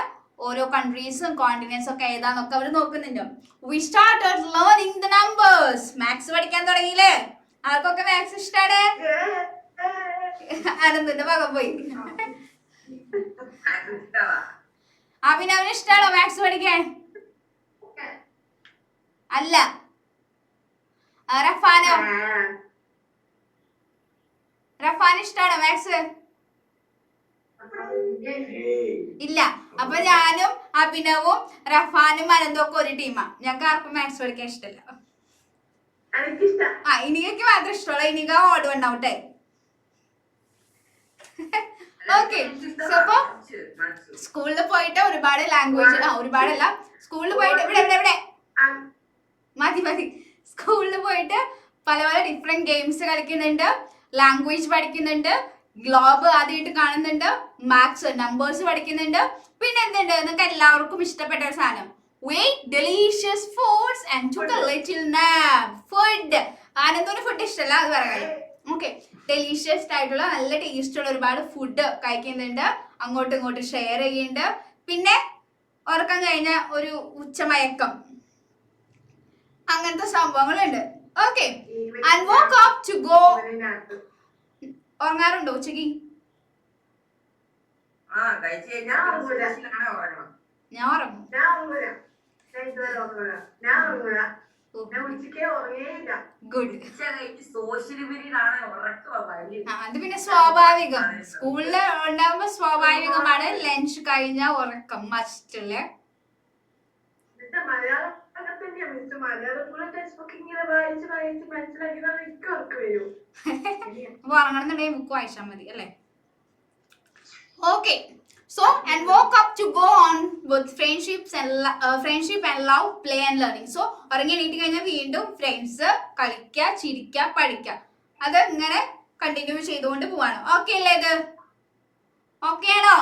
ഓരോ കൺട്രീസും കോണ്ടിനെന്റ്സും ഒക്കെ ഏതാന്നൊക്കെ അവർ നോക്കുന്നുണ്ട്. We started learning the numbers. Maths പഠിക്കാൻ തുടങ്ങിയില്ലേ? ആർക്കൊക്കെ മാത്സ് ഇഷ്ടാണ്? അനന്തിന്റെ ഭാഗം പോയി. അഭിനവന് ഇഷ്ടാണോ മാത്സ് പഠിക്കാൻ? അല്ല. റഫാനോ? റഫാൻ ഇഷ്ടാണോ മാത്സ്? ഇല്ല. അപ്പൊ ഞാനും അഭിനവും റഫാനും അനന്തും ഒക്കെ ഒരു ടീമാ. ഞങ്ങൾക്ക് ആർക്കും മാത്സ് പഠിക്കാൻ ഇഷ്ടമല്ല. ആ ഇനിക്ക് മാത്രം ഇഷ്ടമുള്ള ഇനിക ഓട് വണ്ണൗട്ടെ. ഓക്കെ. സോ അപ്പൊ സ്കൂളിൽ പോയിട്ട് ഒരുപാട് ലാംഗ്വേജ്, ഒരുപാടല്ല, സ്കൂളിൽ പോയിട്ട് ഇവിടെ മതി സ്കൂളിൽ പോയിട്ട് പല പല ഡിഫറെന്റ് ഗെയിംസ് കളിക്കുന്നുണ്ട്, ലാംഗ്വേജ് പഠിക്കുന്നുണ്ട്, ഗ്ലോബ് ആദ്യമായിട്ട് കാണുന്നുണ്ട്, മാത്സ് നമ്പേഴ്സ് പഠിക്കുന്നുണ്ട്. പിന്നെ എന്തുണ്ട് നിങ്ങൾക്ക് എല്ലാവർക്കും ഇഷ്ടപ്പെട്ട ഒരു സാധനം? We ate delicious foods and took a little nap. Food. ആനന്ദന് ഫുഡ് ഇഷ്ടമല്ല, അത് പറയാം. ഓക്കെ. ഡെലീഷ്യസ് ആയിട്ടുള്ള നല്ല ടേസ്റ്റ് ഉള്ള ഒരുപാട് ഫുഡ് കഴിക്കുന്നുണ്ട്, അങ്ങോട്ടും ഇങ്ങോട്ടും ഷെയർ ചെയ്യുന്നുണ്ട്. പിന്നെ ഉറക്കം കഴിഞ്ഞ ഒരു ഉച്ചമയക്കം, അങ്ങനത്തെ സംഭവങ്ങളുണ്ട്. Okay. And woke up to go. ഉറങ്ങാറുണ്ടോ ഉച്ചക്ക്? ആ കഴിച്ചു കഴിഞ്ഞാൽ ഉറങ്ങണം. ഞാൻ ഉറങ്ങും. ഗുഡ്. സോഷ്യൽ മീഡിയയിലാണ് ഉറക്കം. അത് പിന്നെ സ്വാഭാവികം, സ്കൂളില് ഉണ്ടാവുമ്പോ സ്വാഭാവികമാണ് ലഞ്ച് കഴിഞ്ഞ ഉറക്കം മസ്റ്റ് അല്ലേ. അപ്പൊ ഉറങ്ങണമെന്നുണ്ടെങ്കിൽ ബുക്ക് വായിച്ചാൽ മതി അല്ലേ. Okay. So and woke up to go on with friendship and love, play and learning. So ഉറങ്ങി എണീറ്റ് കഴിഞ്ഞാൽ വീണ്ടും ഫ്രണ്ട്സ്, കളിക്കുക, ചിരിക്കുക, പഠിക്കുക, അത് ഇങ്ങനെ കണ്ടിന്യൂ ചെയ്തുകൊണ്ട് പോവാണ്. ഓക്കെ അല്ലേ ഇത്? ഓക്കെ ആണോ?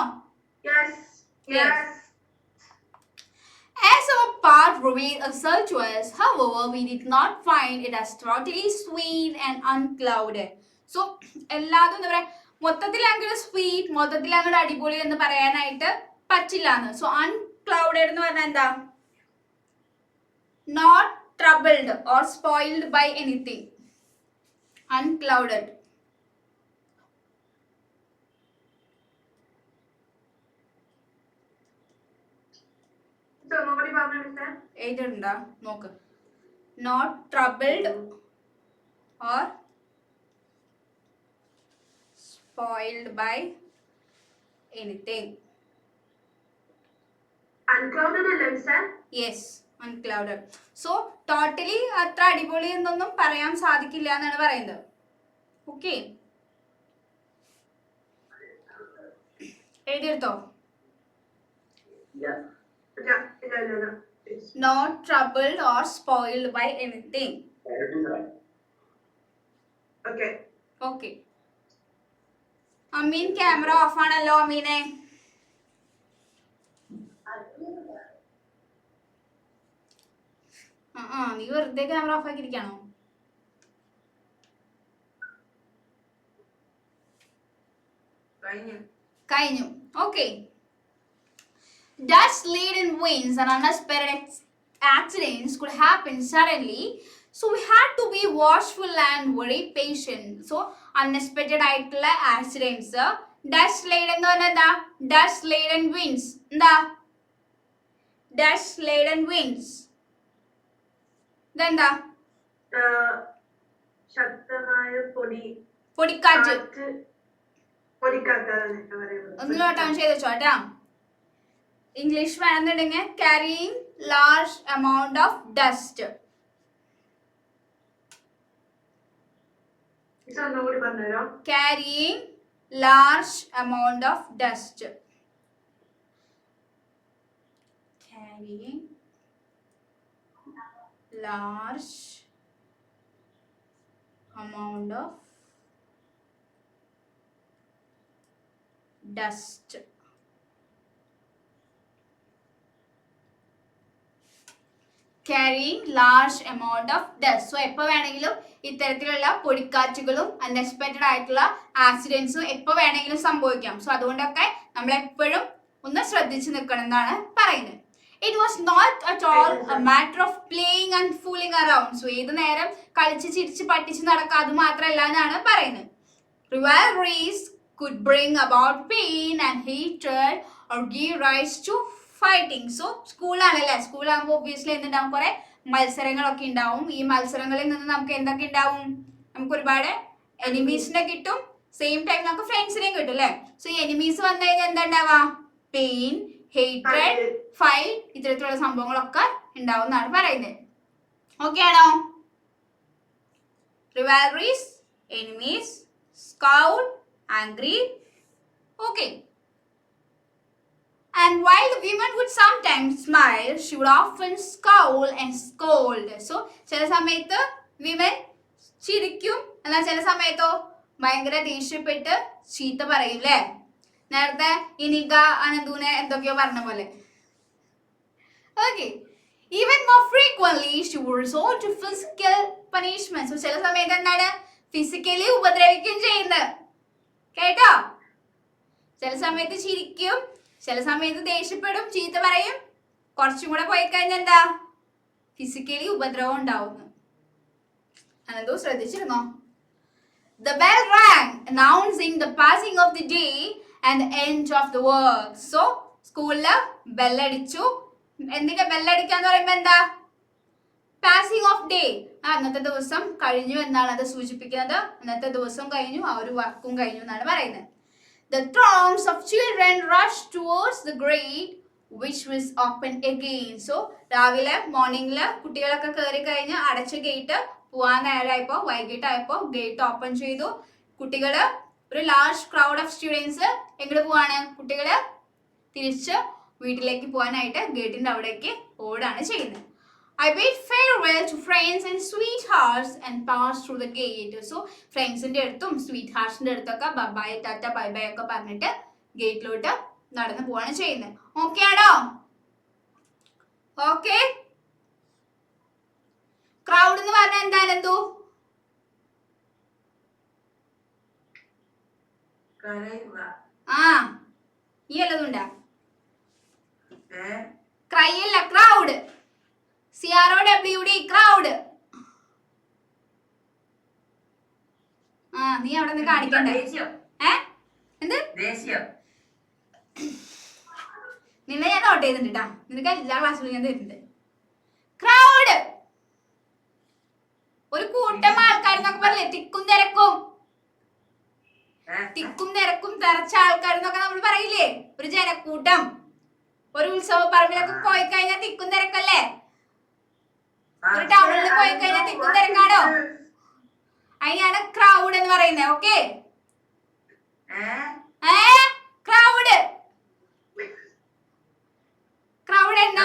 As our part revealed a search was, however, we did not find it as totally sweet and unclouded. So എല്ലാതും എന്താ പറയാ, മൊത്തത്തിൽ അങ്ങോട്ട് സ്വീറ്റ്, മൊത്തത്തിൽ അങ്ങോട്ട് അടിപൊളി എന്ന് പറയാനായിട്ട് പറ്റില്ലാന്ന്. സോ അൺക്ലൗഡഡ് എന്ന് പറഞ്ഞാൽ എന്താ? Not troubled or spoiled by anything. Unclouded. എഴുതിണ്ടാ നോക്ക്. നോട്ട് ട്രബിൾഡ് ഓർ spoiled by anything. Unclouded അല്ലേ sir? Yes, unclouded. So totally അത്ര അടിപൊളി എന്നൊന്നും പറയാൻ സാധിക്കില്ല എന്നാണ് പറയുന്നത്. ഓക്കെ, എഴുതിയെടുത്തോ? Not troubled or spoiled by anything. Okay. Okay. Ameen camera off ആണല്ലോ. അമീനെ നീ വെറുതെ ക്യാമറ ഓഫ് ആക്കിയിരിക്കാണോ? കഴിഞ്ഞു. Okay. Dust laden winds and unexpected accidents could happen suddenly, so we had to be watchful and very patient. So unexpected ആയിട്ടുള്ള accidents. Dust laden എന്ന് പറഞ്ഞാൽ എന്താ? Dust laden winds. എന്താ ഡസ്റ്റ് ലേഡൻ വിൻഡ്സ്? ഇതെന്താ? ശക്തമായ പൊടിക്കാറ്റ്. ഒന്ന് നോട്ട് ഡൗൺ ചെയ്ത് വെച്ചോ കേട്ടാ. ഇംഗ്ലീഷ് വേണമെന്നുണ്ടെങ്കിൽ carrying large amount of dust. Carrying large amount of dust. Carrying large amount of dust. Carrying large amount of dust. So എപ്പോൾ വേണമെങ്കിലും ഇത്തരത്തിലുള്ള പൊടിക്കാറ്റുകളും അൺഎക്സ്പെക്റ്റഡ് ആയിട്ടുള്ള ആക്സിഡൻസും എപ്പോൾ വേണമെങ്കിലും സംഭവിക്കാം. സോ അതുകൊണ്ടൊക്കെ നമ്മൾ എപ്പോഴും ഒന്ന് ശ്രദ്ധിച്ചു നിൽക്കണം എന്നാണ് പറയുന്നത്. It was not at all a matter of playing and fooling around. So ഏത് നേരം കളിച്ച് ചിരിച്ച് പറ്റിച്ച് നടക്കുക അത് മാത്രമല്ല എന്നാണ് പറയുന്നത്. Rivalries could bring about pain and hatred or give rise to fighting. So സ്കൂളാണല്ലേ, സ്കൂളാകുമ്പോൾ ഒബ്വിയസ്ലി എന്തുണ്ടാവും, കുറെ മത്സരങ്ങളൊക്കെ ഉണ്ടാവും. ഈ മത്സരങ്ങളിൽ നിന്ന് നമുക്ക് എന്തൊക്കെ ഉണ്ടാവും? നമുക്ക് ഒരുപാട് എനിമീസിനെ കിട്ടും, സെയിം ടൈം നമുക്ക് ഫ്രണ്ട്സിനെയും കിട്ടും അല്ലേ. സോ ഈ എനിമീസ് വന്നു കഴിഞ്ഞാൽ എന്താ ഉണ്ടാവുക? പെയിൻ, ഹേറ്റ്രഡ്, ഫൈറ്റ്, ഇത്തരത്തിലുള്ള സംഭവങ്ങളൊക്കെ ഉണ്ടാവും എന്നാണ് പറയുന്നത്. ഓക്കെ ആണോ? Rivalries, enemies, scowl, angry. Okay. And while the women would sometimes smile, she would often scowl and scold. So ചില സമയത്ത് വിമൻ ചിരിക്കും, എന്നാൽ ചില സമയത്തോ ഭയങ്കര ദേഷ്യപ്പെട്ട് ചീത്ത പറയില്ലേ. നേരത്തെ ഇനിക അനന്തുനെ എന്തൊക്കെയോ പറഞ്ഞ പോലെ. Okay. Even more frequently, she would resort to physical punishment. So ചില സമയത്ത് എന്താണ്? ഫിസിക്കലി ഉപദ്രവിക്കുകയും ചെയ്യുന്നത് കേട്ടോ. ചില സമയത്ത് ചിരിക്കും, ചില സമയത്ത് ദേഷ്യപ്പെടും, ചീത്ത പറയും. കുറച്ചും കൂടെ പോയി കഴിഞ്ഞാൽ എന്താ? ഫിസിക്കലി ഉപദ്രവം ഉണ്ടാവുന്നു. Ananthu ശ്രദ്ധിച്ചിരുന്നോ? The bell rang, announcing the passing of the day and the end of the work. So, സ്കൂളില് ബെല്ലടിച്ചു. എന്തിന്റെ ബെല്ലടിക്കാന്ന് പറയുമ്പോ എന്താ? Passing off day. അന്നത്തെ ദിവസം കഴിഞ്ഞു എന്നാണ് അത് സൂചിപ്പിക്കുന്നത്. അന്നത്തെ ദിവസം കഴിഞ്ഞു, ആ ഒരു വർക്കും കഴിഞ്ഞു എന്നാണ് പറയുന്നത്. The throngs of children rushed towards the gate which was opened again. So, രാവിലെ മോർണിംഗില് കുട്ടികളൊക്കെ കയറി കഴിഞ്ഞ് അടച്ച ഗേറ്റ് പോവാൻ നേരമായപ്പോ വൈകിട്ടായപ്പോ ഗേറ്റ് ഓപ്പൺ ചെയ്തു. കുട്ടികള് ഒരു ലാർജ് ക്രൗഡ് ഓഫ് സ്റ്റുഡൻസ് എങ്ങോട്ട് പോവാണ്? കുട്ടികള് തിരിച്ച് വീട്ടിലേക്ക് പോകാനായിട്ട് ഗേറ്റിന്റെ അവിടേക്ക് ഓടാണ് ചെയ്യുന്നത്. I bid farewell to friends and sweethearts and passed through the gate. So, ഫ്രണ്ട്സിന്റെ അടുത്തും സ്വീറ്റ് ഹാർട്സിന്റെ അടുത്തൊക്കെ ബൈ ടാറ്റ ബൈ ബൈ ഒക്കെ പറഞ്ഞിട്ട് ഗേറ്റിലോട്ട് നടന്നു പോവാണ് ചെയ്യുന്നത്. ഓക്കെ ആണോ? ഓക്കെ. ക്രൗഡ് എന്ന് പറഞ്ഞാൽ എന്താണ്? എന്തോ ആ ഈ വല്ലതുണ്ടാ? ക്രൈ അല്ല, ക്രൗഡ്. CROWD, crowd. ആ നീ അവിടെ നിന്ന് കാണിക്കണ്ടേ? എന്ത്? നിന്നെ ഞാൻ നോട്ട് ചെയ്തിട്ടുണ്ട് കേട്ടാ. നിനക്ക് എല്ലാ ക്ലാസ്സിലും ഞാൻ തരുന്നുണ്ട്. ക്രൗഡ് ഒരു കൂട്ടം ആൾക്കാരെന്നൊക്കെ പറഞ്ഞില്ലേ? തിക്കും തിരക്കും. തിക്കും തിരക്കും തെറച്ച ആൾക്കാരെന്നൊക്കെ നമ്മൾ പറയില്ലേ? ഒരു ജനക്കൂട്ടം. ഒരു ഉത്സവ പറമ്പിലൊക്കെ പോയി കഴിഞ്ഞാൽ തിക്കും തിരക്കല്ലേ? ഒരു ടൗണിൽ പോയി കഴിഞ്ഞാൽ തിക്കും തിരക്കാണോ? അതിനാണ് ക്രൗഡ് എന്ന് പറയുന്നത്. Okay, crowd. ക്രൗഡ് എന്താ?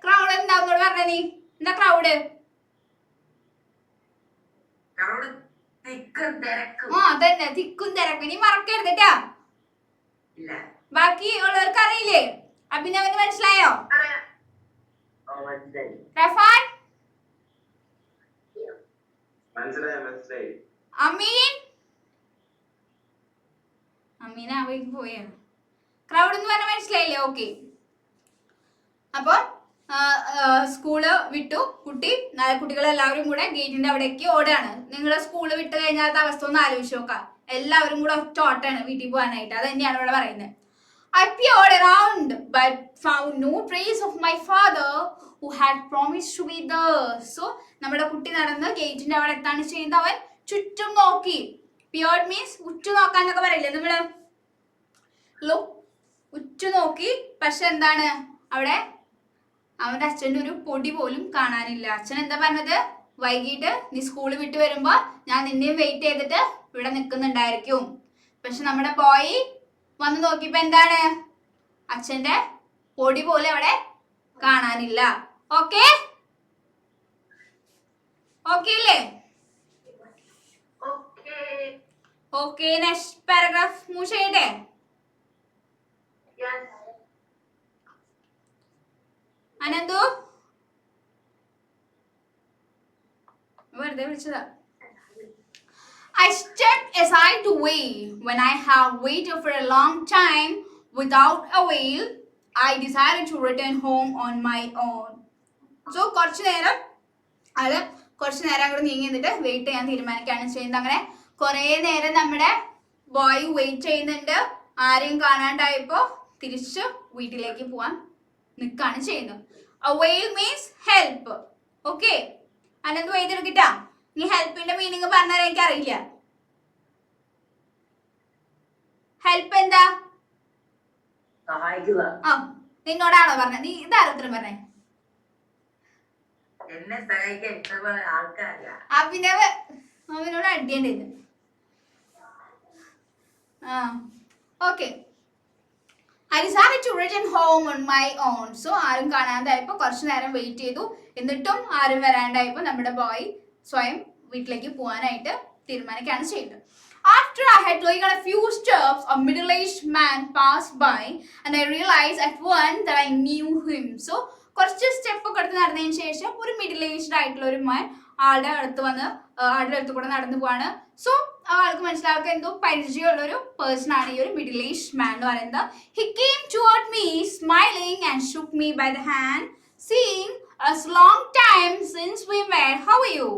ക്രൗഡ് എന്താന്നോട് പറഞ്ഞ നീ എന്താ ക്രൗഡ്? അതന്നെ, തിക്കും തിരക്കും. നീ മറക്കരുത് കേട്ടാ. ബാക്കി ഉള്ളവർക്ക് അറിയില്ലേ? അഭിനവന് മനസ്സിലായോ? റഫാൻ, അമീൻ, അമീന അവയ്ക്ക് പോയ ക്രൗഡ് എന്ന് പറഞ്ഞാൽ മനസ്സിലായില്ലേ? ഓക്കെ. അപ്പൊ സ്കൂള് വിട്ടു. കുട്ടികളെല്ലാവരും കൂടെ ഗേറ്റിന്റെ അവിടേക്ക് ഓടാണ്. നിങ്ങളുടെ സ്കൂള് വിട്ട് കഴിഞ്ഞാൽ അവസ്ഥ ഒന്ന് ആലോചിച്ച് നോക്കാം. എല്ലാവരും കൂടെ ഒറ്റ ഓട്ടാണ് വീട്ടിൽ പോകാനായിട്ട്. അത് തന്നെയാണ് ഇവിടെ പറയുന്നത്. I peered around but found no trace of my father who had promised to be there. So, നമ്മുടെ കുട്ടി നടന്ന് ഗേറ്റിന്റെ അവിടെ എത്താണ് ചെയ്യുന്നത്? അവൻ ചുറ്റും നോക്കി. പിയേർഡ് മീൻസ് ഉറ്റു നോക്കാന്നൊക്കെ പറയില്ലേ നമ്മള്? ഉറ്റു നോക്കി. പക്ഷെ എന്താണ് അവിടെ? അവന്റെ അച്ഛൻ്റെ ഒരു പൊടി പോലും കാണാനില്ല. അച്ഛൻ എന്താ പറഞ്ഞത്? വൈകിട്ട് നീ സ്കൂള് വിട്ട് വരുമ്പോ ഞാൻ നിന്നെയും വെയിറ്റ് ചെയ്തിട്ട് ഇവിടെ നിൽക്കുന്നുണ്ടായിരിക്കും. പക്ഷെ നമ്മുടെ ബോയ് വന്ന് നോക്കിയപ്പോ എന്താണ്? അച്ഛന്റെ പൊടി പോലെ അവിടെ കാണാനില്ല. ഓക്കെ, ഓക്കെ അല്ലേ? ഓക്കെ, നെക്സ്റ്റ് പാരഗ്രാഫ് മൂവ് ചെയ്യട്ടെ? അനന്തു വെറുതെ വിളിച്ചതാ. I stepped aside to wait. When I have waited for a long time without avail, I decided to return home on my own. So, കുറച്ചു നേരം അങ്ങോട്ട് നീങ്ങി നിന്നിട്ട് വെയിറ്റ് ചെയ്യാൻ തീരുമാനിക്കുകയാണ് ചെയ്യുന്നത്. അങ്ങനെ കുറേ നേരം നമ്മുടെ ബോയ് വെയിറ്റ് ചെയ്യുന്നുണ്ട്. ആരെയും കാണാണ്ടായപ്പോ തിരിച്ച് വീട്ടിലേക്ക് പോവാൻ നിൽക്കുകയാണ് ചെയ്യുന്നത്. Avail means help. Okay, Ananth എഴുതിയെടുക്കിട്ടാ. നീ ഹെൽപ്പിന്റെ മീനിങ് പറഞ്ഞാൽ എനിക്ക് അറിയില്ല. ഹെൽപ്പ് എന്താ? ആ, നിന്നോടാണോ പറഞ്ഞത്? നീ ഇതാരോ ഉത്തരം പറഞ്ഞേ? അഭിനവ് അവനോട് അടിയേണ്ടത്. ആ, okay. I decided to return home on my own. So, ആരും കാണാണ്ടായപ്പോ കുറച്ചു നേരം വെയിറ്റ് ചെയ്തു. എന്നിട്ടും ആരും വരാണ്ടായപ്പോ നമ്മുടെ ബോയ് സ്വയം വീട്ടിലേക്ക് പോകാനായിട്ട് തീരുമാനിക്കുകയാണ് ചെയ്യുന്നത്. After I had taken a few steps, a middle-aged man passed by and I realized at once that I knew him. So, കുറച്ച് സ്റ്റെപ്പ് ഒക്കെ എടുത്ത് നടന്നതിന് ശേഷം ഒരു മിഡിൽ ഏജ്ഡ് ആയിട്ടുള്ള ഒരു മാൻ ആളുടെ അടുത്ത് കൂടെ നടന്നു പോവാണ്. സോ ആൾക്ക് മനസ്സിലാക്കുക എന്തോ പരിചയമുള്ള ഒരു പേഴ്സൺ ആണ് ഈ ഒരു മിഡിൽ ഏജ്ഡ് മാൻ എന്ന് പറയുന്നത്. He came toward me smiling and shook me by the hand, saying, "It's a long time since we met. How are you?"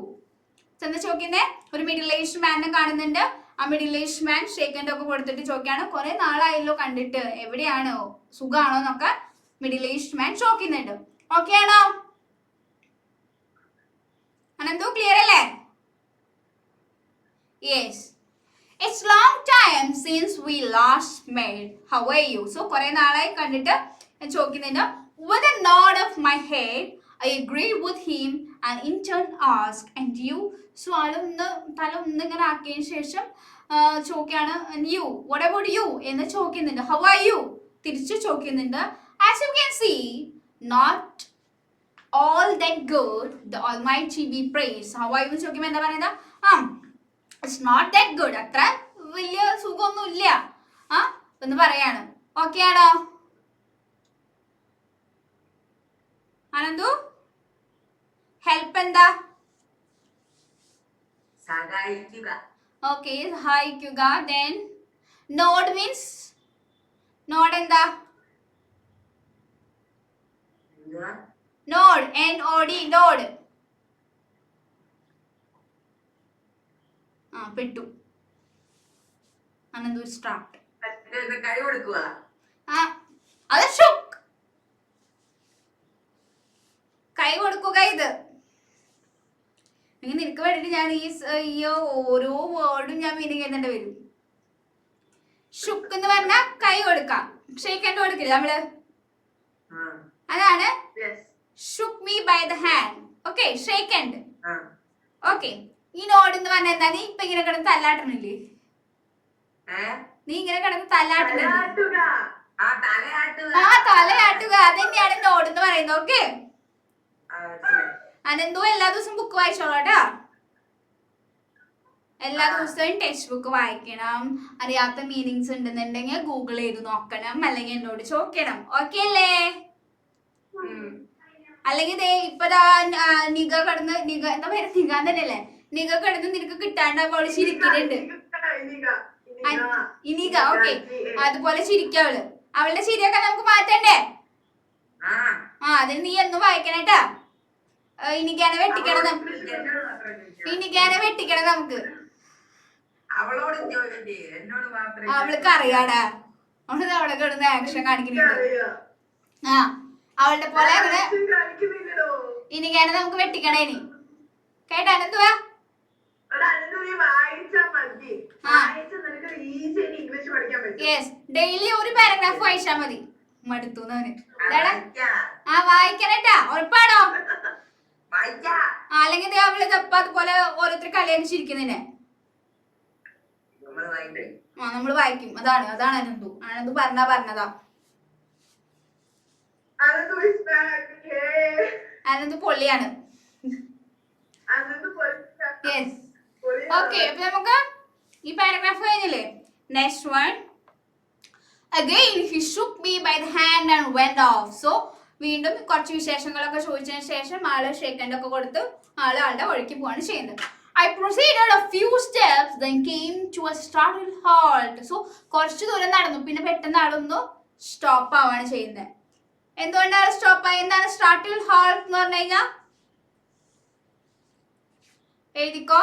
ചെന്ന് ചോദിക്കുന്നേ ഒരു മിഡിൽ ഏജ് മാനെ കാണുന്നുണ്ട്. ആ മിഡിൽ ഏജ് മാൻ ഷേക്ക് ഹാൻഡ് ഒക്കെ കൊടുത്തിട്ട് ചോദിക്കാണ് കുറെ നാളായല്ലോ കണ്ടിട്ട്, എവിടെയാണോ, സുഖാണോ എന്നൊക്കെ മിഡിൽ ഏജ് മാൻ ചോദിക്കുന്നുണ്ട്. ഓക്കെ ആണോ അനന്തു? ക്ലിയർ അല്ലേ? Yes. It's long time since we last met. How are you? So കുറെ നാളായി കണ്ടിട്ട് ഞാൻ ചോദിക്കുന്നുണ്ട്. With a nod of my head, I agreed with him and in turn asked, and you? So ആളൊന്ന് തല ഒന്ന് ഇങ്ങനെ ആക്കിയതിന് ശേഷം ചോദിക്കാണ് you, what about you എന്ന് ചോദിക്കുന്നുണ്ട്. How are you? തിരിച്ചു ചോദിക്കുന്നുണ്ട്. As you can see, not all that good, the Almighty be praised. How are you എന്ന് ചോദിക്കുമ്പോൾ എന്താ പറയുന്നത്? It's not that good. അത്ര വലിയ സുഖമൊന്നും ഇല്ല എന്ന് പറയാണ്. ഓക്കെ ആണോ അനന്തു? ഹെൽപ്പ് എന്താ? സഹായിക്കുക. ഓക്കെ, സഹായിക്കുക. Then nod means nod എന്താ? Nod, N-O-D, nod. പെട്ടു അനന്തു സ്ട്രാപ്ഡ്. കൈ കൊടുക്കുക. അത് ഷുക്ക്, കൈ കൊടുക്കുക. ഇത് നിനക്ക് വേണ്ടിട്ട് ഞാൻ ഈ ഓരോ വേർഡും ഞാൻ മീനിങ് എഴുതേണ്ടി വരും. ഷുക്ക് എന്ന് പറഞ്ഞാൽ കൈ കൊടുക്കാം, ഷേക്ക് ഹാൻഡ് കൊടുക്കില്ല നമ്മള്, അതാണ് shook me by the hand. Okay, shake hand. Okay, ഈ നോഡ് എന്ന് പറഞ്ഞാൽ എന്താ? നീ ഇപ്പൊ ഇങ്ങനെ കിടന്ന് തല്ലാട്ടണില്ലേ? നീ ഇങ്ങനെ കിടന്ന് തല്ലാട്ടണില്ലേ? തലയാട്ടുക, അതെന്നെയാണ് നോഡ് എന്ന് പറയുന്നത്. ഓക്കെ അനന്തു എല്ലാ ദിവസവും ബുക്ക് വായിച്ചോളാട്ടാ. എല്ലാ ദിവസവും ടെക്സ്റ്റ് ബുക്ക് വായിക്കണം. അറിയാത്ത മീനിങ്സ് ഉണ്ടെന്നുണ്ടെങ്കിൽ ഗൂഗിൾ ചെയ്ത് നോക്കണം, അല്ലെങ്കിൽ എന്നോട് ചോദിക്കണം. ഓക്കെ അല്ലേ? അല്ലെങ്കിൽ ഇപ്പതാ നിഗ കടന്ന്, നിഗ എന്താ പേര്, നിഗാൻ തന്നെയല്ലേ? നിഗ കിടന്ന് നിനക്ക് കിട്ടാണ്ട് അവള് ചിരിക്കുന്നുണ്ട്. ഇനിക. ഓക്കെ, അതുപോലെ ചിരിക്കവള്. അവളുടെ ചിരിയൊക്കെ നമുക്ക് മാറ്റണ്ടേ? അതിന് നീ എന്നും വായിക്കണേട്ടാ. ഇനിക്കാനെ വെട്ടിക്കണം, ഇനിക്കാനെ വെട്ടിക്കണം നമുക്ക്. അവൾക്ക് അറിയാടാ, അവള് അവളെ കിടന്ന് ആക്ഷൻ കാണിക്കുന്നുണ്ട്. അവളുടെ പോലെ അങ്ങനെ ഇനിക്കാനെ നമുക്ക് വെട്ടിക്കണേ. ഇനി കേട്ടാ എന്തുവാ? ഡെയിലി ഒരു പാരഗ്രാഫ് വായിച്ചാ മതി. മടുത്തു വായിക്കണേട്ടാ, ഉറപ്പാണോ? അല്ലെങ്കിൽ അവള് തപ്പ അതുപോലെ ഓരോരുത്തർ കളിയടിച്ചിരിക്കുന്നതിനെ നമ്മള് വായിക്കും. അതാണ് അനന്തു. അനന്തു പറഞ്ഞതാ. അനന്തു പൊള്ളിയാണ്. ഓക്കെ, അപ്പൊ നമുക്ക് ഈ പാരഗ്രാഫ് കഴിഞ്ഞില്ലേ? Next one. Again he shook me by the hand and went off. So വീണ്ടും കുറച്ച് വിശേഷങ്ങളൊക്കെ ചോദിച്ചതിന് ശേഷം ആള് ഷേക്ക് ഹാൻഡ് ഒക്കെ കൊടുത്ത് ആളുടെ വഴിക്ക് പോവാണ് ചെയ്യുന്നത്. I proceeded a few steps, then came to a startled halt. So കുറച്ച് ദൂരം നടന്നു, പിന്നെ പെട്ടെന്ന് ആളൊന്ന് സ്റ്റോപ്പ് ആവാണ് ചെയ്യുന്നത്. എന്തുകൊണ്ടാണ് സ്റ്റോപ്പ് ആയി? എന്താണ് സ്റ്റാർട്ടിൽ halt എന്ന് പറഞ്ഞു കഴിഞ്ഞാൽ? എഴുതിക്കോ.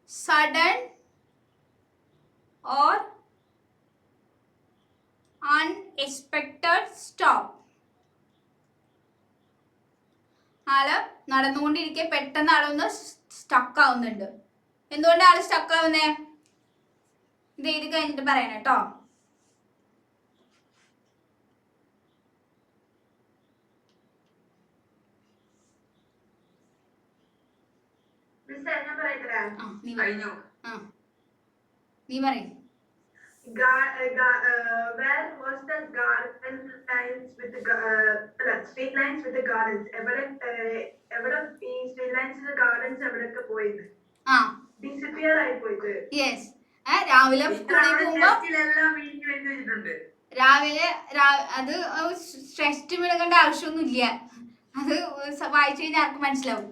Sudden or unexpected stop. ആള് നടന്നുകൊണ്ടിരിക്കെ പെട്ടെന്ന് ആളൊന്ന് സ്റ്റക്ക് ആവുന്നുണ്ട്. എന്തുകൊണ്ടാണ് ആള് സ്റ്റക്ക് ആവുന്നേ? ഇത് എഴുതി കഴിഞ്ഞിട്ട് പറയണം കേട്ടോ. നീ പറയും. Where was the garden lines with the street lines with the gardens? എവിടെ ഈ street lines with the gardens എവിടെയൊക്കെ പോയത്? Disappear ആയി പോയത്. Yes. രാവിലെ സ്കൂളിൽ പോകുമ്പോ രാവിലെ അത് ടെസ്റ്റ് വിളകേണ്ട ആവശ്യമൊന്നും ഇല്ല. അത് വായിച്ചു കഴിഞ്ഞാൽ ആർക്കും മനസ്സിലാവും.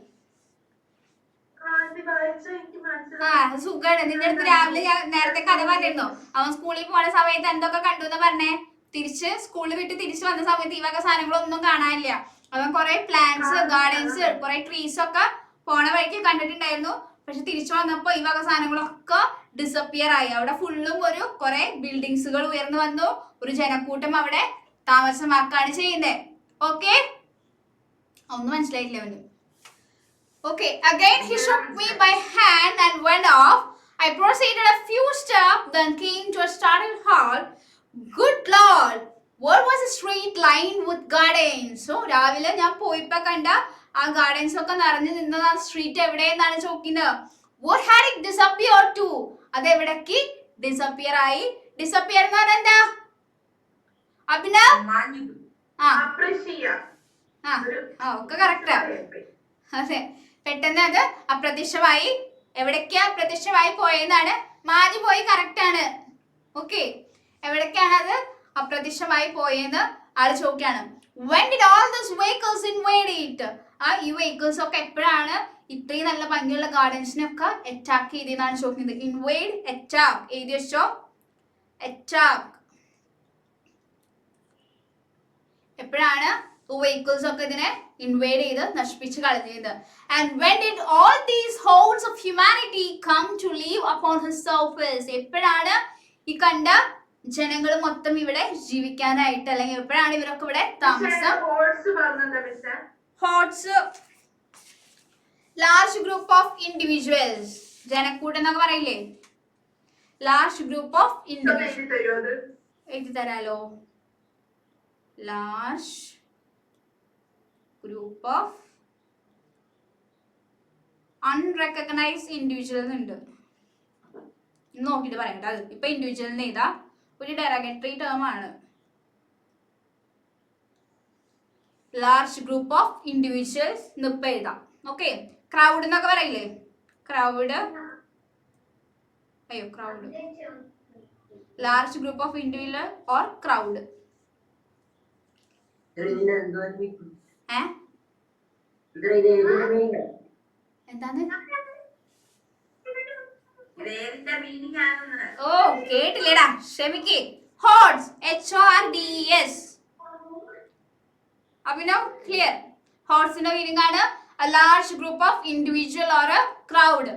സുഖാണ്. നിന്റെ അടുത്ത് രാവിലെ ഞാൻ നേരത്തെ കഥ പറഞ്ഞിരുന്നോ? അവൻ സ്കൂളിൽ പോണ സമയത്ത് എന്തൊക്കെ കണ്ടു എന്ന് പറഞ്ഞേ? തിരിച്ച് സ്കൂളിൽ വിട്ട് തിരിച്ചു വന്ന സമയത്ത് ഈ വക സാധനങ്ങളൊന്നും കാണാനില്ല. അവൻ കുറെ പ്ലാന്റ്സ്, ഗാർഡൻസ്, കുറെ ട്രീസ് ഒക്കെ പോണ വഴിക്ക് കണ്ടിട്ടുണ്ടായിരുന്നു. പക്ഷെ തിരിച്ചു വന്നപ്പോ ഈ വക സാധനങ്ങളൊക്കെ ഡിസപ്പിയർ ആയി. അവിടെ ഫുള്ളും ഒരു കുറെ ബിൽഡിങ്സുകൾ ഉയർന്നു വന്നു. ഒരു ജനക്കൂട്ടം അവിടെ താമസമാക്കാണ് ചെയ്യുന്നത്. ഓക്കെ, ഒന്നും മനസ്സിലായിട്ടില്ല അവന്. Okay, again he shook me by hand and went off. I proceeded a few steps, then came to a startled halt. Good Lord, what was a street lined with gardens? So, രാവിലെ ഞാൻ പോയിപ്പോ കണ്ട ആ gardens ഒക്കെ നിറഞ്ഞു നിന്ന ആ street എവിടെയെന്നാണ് ചോദിക്കുന്നത്. What had it disappeared to? അത് എവിടേക്ക് ഡിസപ്പിയർ ആയി? ഡിസപ്പിയർ എന്ന് പറഞ്ഞാൽ എന്താ അഭിനവ്? ഒക്കെ കറക്റ്റാ. അതെ, പെട്ടെന്ന് അത് അപ്രത്യക്ഷമായി. എവിടേക്കാ അപ്രത്യക്ഷമായി പോയെന്നാണ്. മാഞ്ഞു പോയി, കറക്റ്റ് ആണ്. ഓക്കെ, എവിടേക്കാണ് അത് അപ്രത്യക്ഷമായി പോയെന്ന് ആള് ചോദിക്കാണ്. When did all these vehicles invade it? ഈ വെഹിക്കിൾസ് ഒക്കെ എപ്പോഴാണ് ഇത്രയും നല്ല ഭംഗിയുള്ള ഗാർഡൻസിനൊക്കെ അറ്റാക്ക് ചെയ്തെന്നാണ് ചോദിക്കുന്നത്. ഇൻവേഡ്, അറ്റാക്ക് എഴുതി വെച്ചോ. അറ്റാക്ക് എപ്പോഴാണ് വെഹിക്കിൾസ് ഒക്കെ ഇതിനെ ഇൻവേഡ് ചെയ്ത് നശിപ്പിച്ച് കളഞ്ഞത്. And when did all these hordes of humanity come to live upon his surface? എപ്പോഴാണ് ഈ കണ്ട ജനങ്ങൾ മൊത്തം ഇവിടെ ജീവിക്കാനായിട്ട്, അല്ലെങ്കിൽ എപ്പോഴാണ് ഇവരൊക്കെ ഇവിടെ താമസം? Hordes, large group of individuals. ജനക്കൂട്ടം എന്നൊക്കെ പറയില്ലേ, ലാർജ് ഗ്രൂപ്പ് ഓഫ് ഇൻഡിവിജ്വൽ. എഴുതി തരാലോ. Large group of unrecognised individuals ഉണ്ട്. ഇന്ന് നോക്കിയിട്ട് പറയണ്ട. അത് ഇപ്പൊ ഇൻഡിവിജ്വലിന് എഴുതാ, ഒരു ഡെറഗറ്ററി ടേം ആണ്. ലാർജ് ഗ്രൂപ്പ് ഓഫ് ഇൻഡിവിജ്വൽസ് ഇപ്പൊ എഴുതാം. ഓക്കെ, ക്രൗഡ് എന്നൊക്കെ പറയില്ലേ, ക്രൗഡ്. അയ്യോ, crowd, large group of individual or crowd. എന്താണ്? ഓ, കേട്ടില്ലേടാ, ക്ഷമിക്കേ. Hordes, HORDES. അഭിനവ്, ക്ലിയർ? ഹോർഡ്സിന്റെ മീനിങ് ആണ് a large group of individual or a crowd.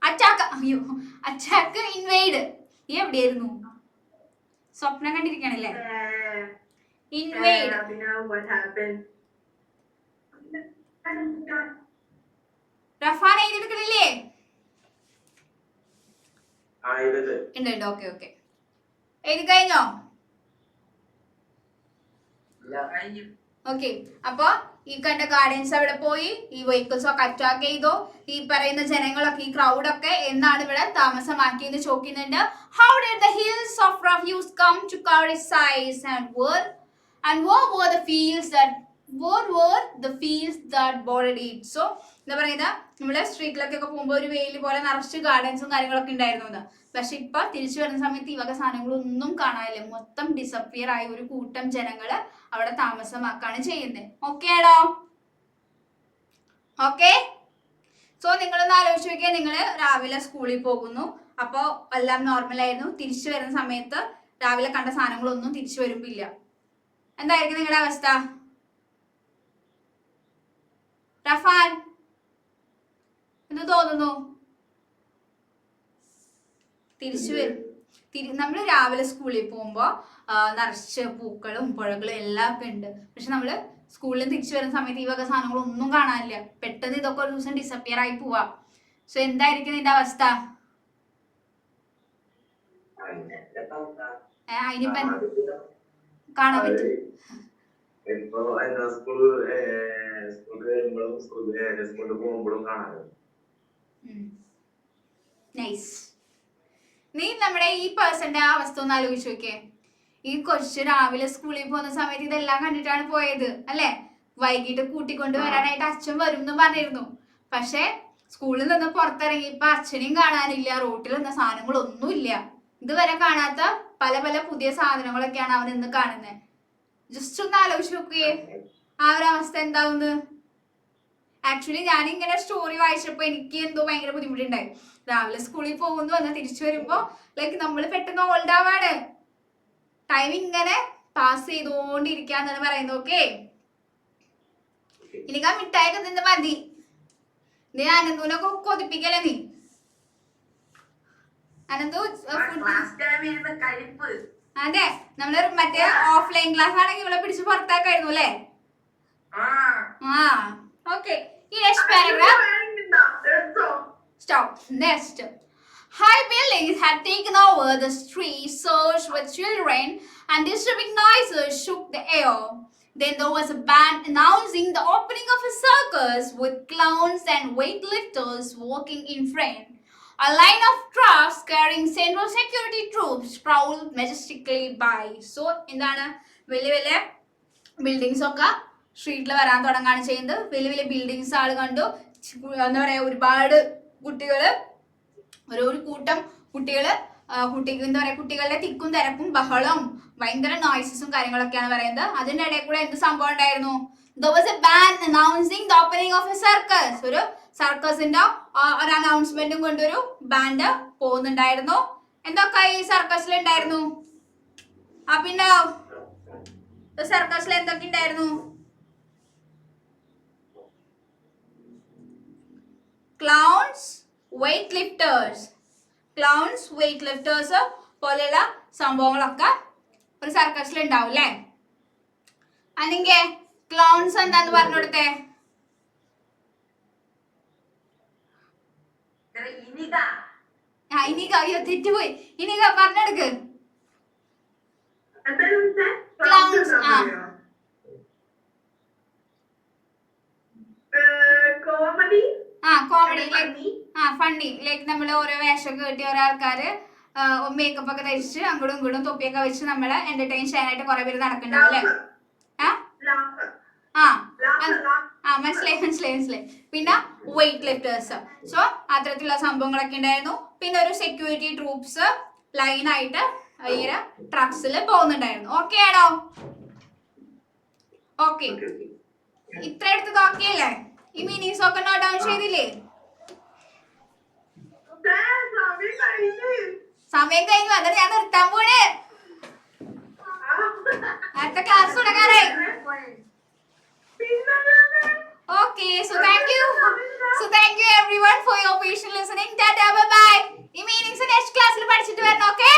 Attack, അയ്യോ, അറ്റാക്ക്, ഇൻവേഡ്. ഈ എവിടെയായിരുന്നു? സ്വപ്നം കണ്ടിരിക്കണല്ലേ. ഇൻവേഡ്. റഫാൻ എഴുതിയെടുക്കണില്ലേ? ഉണ്ട്. ഓക്കെ ഓക്കെ, എഴുതി കഴിഞ്ഞോ? ഓക്കെ, അപ്പൊ ഈ കണ്ട ഗാർഡൻസ് അവിടെ പോയി, ഈ വെഹിക്കിൾസ് ഒക്കെ അറ്റാക്ക് ചെയ്തു. ഈ പറയുന്ന ജനങ്ങളൊക്കെ, ഈ ക്രൗഡൊക്കെ എന്നാണ് ഇവിടെ താമസമാക്കിയെന്ന് ചോദിക്കുന്നുണ്ട്. How did the hills of refuse come to cover its size, and where were the fields that bordered it? So എന്താ പറയുക, നമ്മളെ സ്ട്രീറ്റിലൊക്കെ പോകുമ്പോൾ ഒരു വെയിൽ പോലെ നിറച്ച് ഗാർഡൻസും കാര്യങ്ങളൊക്കെ ഉണ്ടായിരുന്നു. പക്ഷെ ഇപ്പൊ തിരിച്ചു വരുന്ന സമയത്ത് ഈ വക സാധനങ്ങളൊന്നും കാണാനില്ല. മൊത്തം ഡിസപ്പിയർ ആയി ഒരു കൂട്ടം ജനങ്ങള് അവിടെ താമസമാക്കാണ് ചെയ്യുന്നത്. ഓക്കെ ആണോ? ഓക്കെ, സോ നിങ്ങളൊന്ന് ആലോചിച്ച് നോക്കിയാൽ, നിങ്ങൾ രാവിലെ സ്കൂളിൽ പോകുന്നു, അപ്പൊ എല്ലാം നോർമൽ ആയിരുന്നു. തിരിച്ചു വരുന്ന സമയത്ത് രാവിലെ കണ്ട സാധനങ്ങളൊന്നും തിരിച്ചു വരുമ്പില്ല. എന്തായിരിക്കും നിങ്ങളുടെ അവസ്ഥ? റഫാൻ, എന്ത് തോന്നുന്നു? തിരിച്ചു വരും. നമ്മൾ രാവിലെ സ്കൂളിൽ പോകുമ്പോൾ നിറച്ച് പൂക്കളും പുഴകളും എല്ലാം ഒക്കെ ഉണ്ട്. പക്ഷെ നമ്മള് സ്കൂളിൽ തിരിച്ചു വരുന്ന സമയത്ത് ഈ വക സാധനങ്ങളൊന്നും കാണാനില്ല. പെട്ടെന്ന് ഇതൊക്കെ ഒരു ദിവസം ഡിസപ്പിയർ ആയി പോവാ. സോ എന്തായിരിക്കും നിന്റെ അവസ്ഥ? അതിനിപ്പോ കാണാൻ പറ്റും. നൈസ്. നീ നമ്മുടെ ഈ പേഴ്സന്റെ ആ അവസ്ഥ ഒന്ന് ആലോചിച്ച് നോക്കിയേ. ഈ കൊച്ചു രാവിലെ സ്കൂളിൽ പോകുന്ന സമയത്ത് ഇതെല്ലാം കണ്ടിട്ടാണ് പോയത് അല്ലെ. വൈകിട്ട് കൂട്ടിക്കൊണ്ട് വരാനായിട്ട് അച്ഛൻ വരും എന്ന് പറഞ്ഞിരുന്നു. പക്ഷെ സ്കൂളിൽ നിന്ന് പുറത്തിറങ്ങി ഇപ്പൊ അച്ഛനെയും കാണാനില്ല, റോട്ടിൽ നിന്ന സാധനങ്ങളൊന്നും ഇല്ല. ഇതുവരെ കാണാത്ത പല പല പുതിയ സാധനങ്ങളൊക്കെയാണ് അവൻ ഇന്ന് കാണുന്നത്. ജസ്റ്റ് ഒന്ന് ആലോചിച്ച് നോക്കുകയെ ആ ഒരു അവസ്ഥ എന്താവുന്നത്. ആക്ച്വലി ഞാനിങ്ങനെ സ്റ്റോറി വായിച്ചപ്പോ എനിക്ക് എന്തോ ഭയങ്കര ബുദ്ധിമുട്ടുണ്ടായി. രാവിലെ സ്കൂളിൽ പോകുന്നു വന്ന് തിരിച്ചു വരുമ്പോ ലൈക്ക് നമ്മൾ പെട്ടെന്ന് ഓൾഡ് ആവാണ്. ടൈം ഇങ്ങനെ പാസ് ചെയ്തോണ്ടിരിക്കാന്നാണ് പറയുന്നത്. ഓക്കെ, എനിക്ക് ആ മിഠായിക്ക് നിന്ന് മതി. നീ അനന്തുവിനൊക്കെ കൊതിപ്പിക്കല്ലേ നീ. അനന്തു അതെ, നമ്മള് മറ്റേ ഓഫ്ലൈൻ ക്ലാസ് ആണെങ്കിൽ ഇവിടെ പിടിച്ച് പുറത്താക്കായിരുന്നു അല്ലേ? ആ ഓക്കെ. ഈ next paragraph stop. Next. High buildings had taken over the streets surged with children and disturbing noises shook the air. Then there was a band announcing the opening of a circus with clowns and weightlifters walking in front. A line of trucks carrying central security troops prowled majestically by. So, എന്താണ് വലിയ വലിയ buildings ഒക്കെ സ്ട്രീറ്റിൽ വരാൻ തുടങ്ങാണ് ചെയ്യുന്നത്. വലിയ വലിയ buildings ആൾ കണ്ടു. എന്താ പറയാ, ഒരുപാട് കുട്ടികള്, ഒരു കൂട്ടം കുട്ടികള്, എന്താ പറയാ, കുട്ടികളുടെ തിക്കും തിരക്കും ബഹളവും ഭയങ്കര നോയ്സസും കാര്യങ്ങളൊക്കെയാണ് പറയുന്നത്. അതിന്റെ ഇടയിൽ കൂടെ എന്ത് സംഭവം ഉണ്ടായിരുന്നു? There was a band announcing the opening of a circus. ഒരു സർക്കസിന്റെ ഒരു അനൗൺസ്മെന്റും കൊണ്ടൊരു ബാൻഡ് പോകുന്നുണ്ടായിരുന്നു. എന്തൊക്കെ ഈ സർക്കസിൽ ഉണ്ടായിരുന്നു? പിന്നെ സർക്കസിൽ എന്തൊക്കെ ഉണ്ടായിരുന്നു? ക്ലൗൺസ്, വെയ്റ്റ്ലിഫ്റ്റേഴ്സ് പോലെയുള്ള സംഭവങ്ങളൊക്കെ ഒരു സർക്കസിൽ ഉണ്ടാവും അല്ലേ? അല്ലെങ്കിൽ ക്ലൗൺസ് എന്താന്ന് പറഞ്ഞു കൊടുത്തേ? ഇനിക, അയ്യോ തെറ്റുപോയി. ഇനിക പറഞ്ഞെടുക്ക്. ക്ലൗൺസ്, കോമഡി ഫണ്ണി, ലൈക്ക് നമ്മൾ ഓരോ വേഷമൊക്കെ കെട്ടി ഓരോ ആൾക്കാര് മേക്കപ്പ് ഒക്കെ ധരിച്ച് അങ്ങോട്ടും ഇങ്ങോട്ടും തൊപ്പിയൊക്കെ വെച്ച് നമ്മളെ എന്റർടൈൻ ചെയ്യാനായിട്ട് കുറെ പേര് നടക്കണ്ടാവും അല്ലേ? മനസ്സിലായി. പിന്നെ വെയിറ്റ് ലിഫ്റ്റേഴ്സ്. സോ അത്തരത്തിലുള്ള സംഭവങ്ങളൊക്കെ ഉണ്ടായിരുന്നു. പിന്നെ ഒരു സെക്യൂരിറ്റി ട്രൂപ്സ് ലൈനായിട്ട് ഈ ട്രക്സിൽ പോകുന്നുണ്ടായിരുന്നു. ഓക്കെ ആണോ? ഓക്കെ, ഇത്ര എടുത്തത് ഓക്കെ അല്ലേ? ഈ മീനിങ്സ് ഒക്കെ നോട്ട് ഡൗൺ ചെയ്തില്ലേ? സമയം കഴിഞ്ഞു, അത് ഞാൻ നിർത്താൻ പോണേ. അടുത്ത class തുടങ്ങാറായി. Okay, so thank you everyone for your patient listening. Tata, bye bye. ഈ മീനിങ്സ് നെക്സ്റ്റ് ക്ലാസ്സിൽ പഠിച്ചിട്ട് വരണം. ഓക്കെ?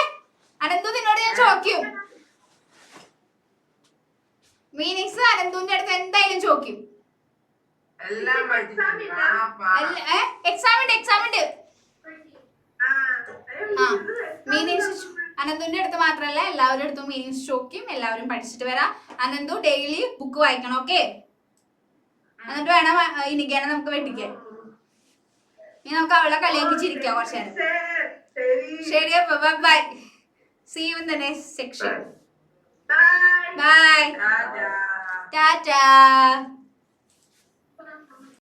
അനന്തു നിന്നോട് ഞാൻ ചോദിക്കും. മീനിങ്സ് അനന്തുവിന്റെ അടുത്ത് എന്തായാലും ചോദിക്കും. എക്സാം ഉണ്ട്. മീനിങ്സ് അനന്തുവിന്റെ അടുത്ത് മാത്രമല്ല എല്ലാവരുടെ അടുത്തും മീനിങ്സ് ചോദിക്കും. എല്ലാവരും പഠിച്ചിട്ട് വരാം. അനന്തു ഡെയിലി ബുക്ക് വായിക്കണം. ഓക്കെ? എന്നിട്ട് വേണം ഇനിക്കാനെ നമുക്ക് വെട്ടിക്കാൻ. ഇനി നമുക്ക് അവളെ കളിയാക്കി ചിരിക്കാം കുറച്ചു നേരം. ശരി, അപ്പൊ by. See you in the next section. Bye. Bye. Tata.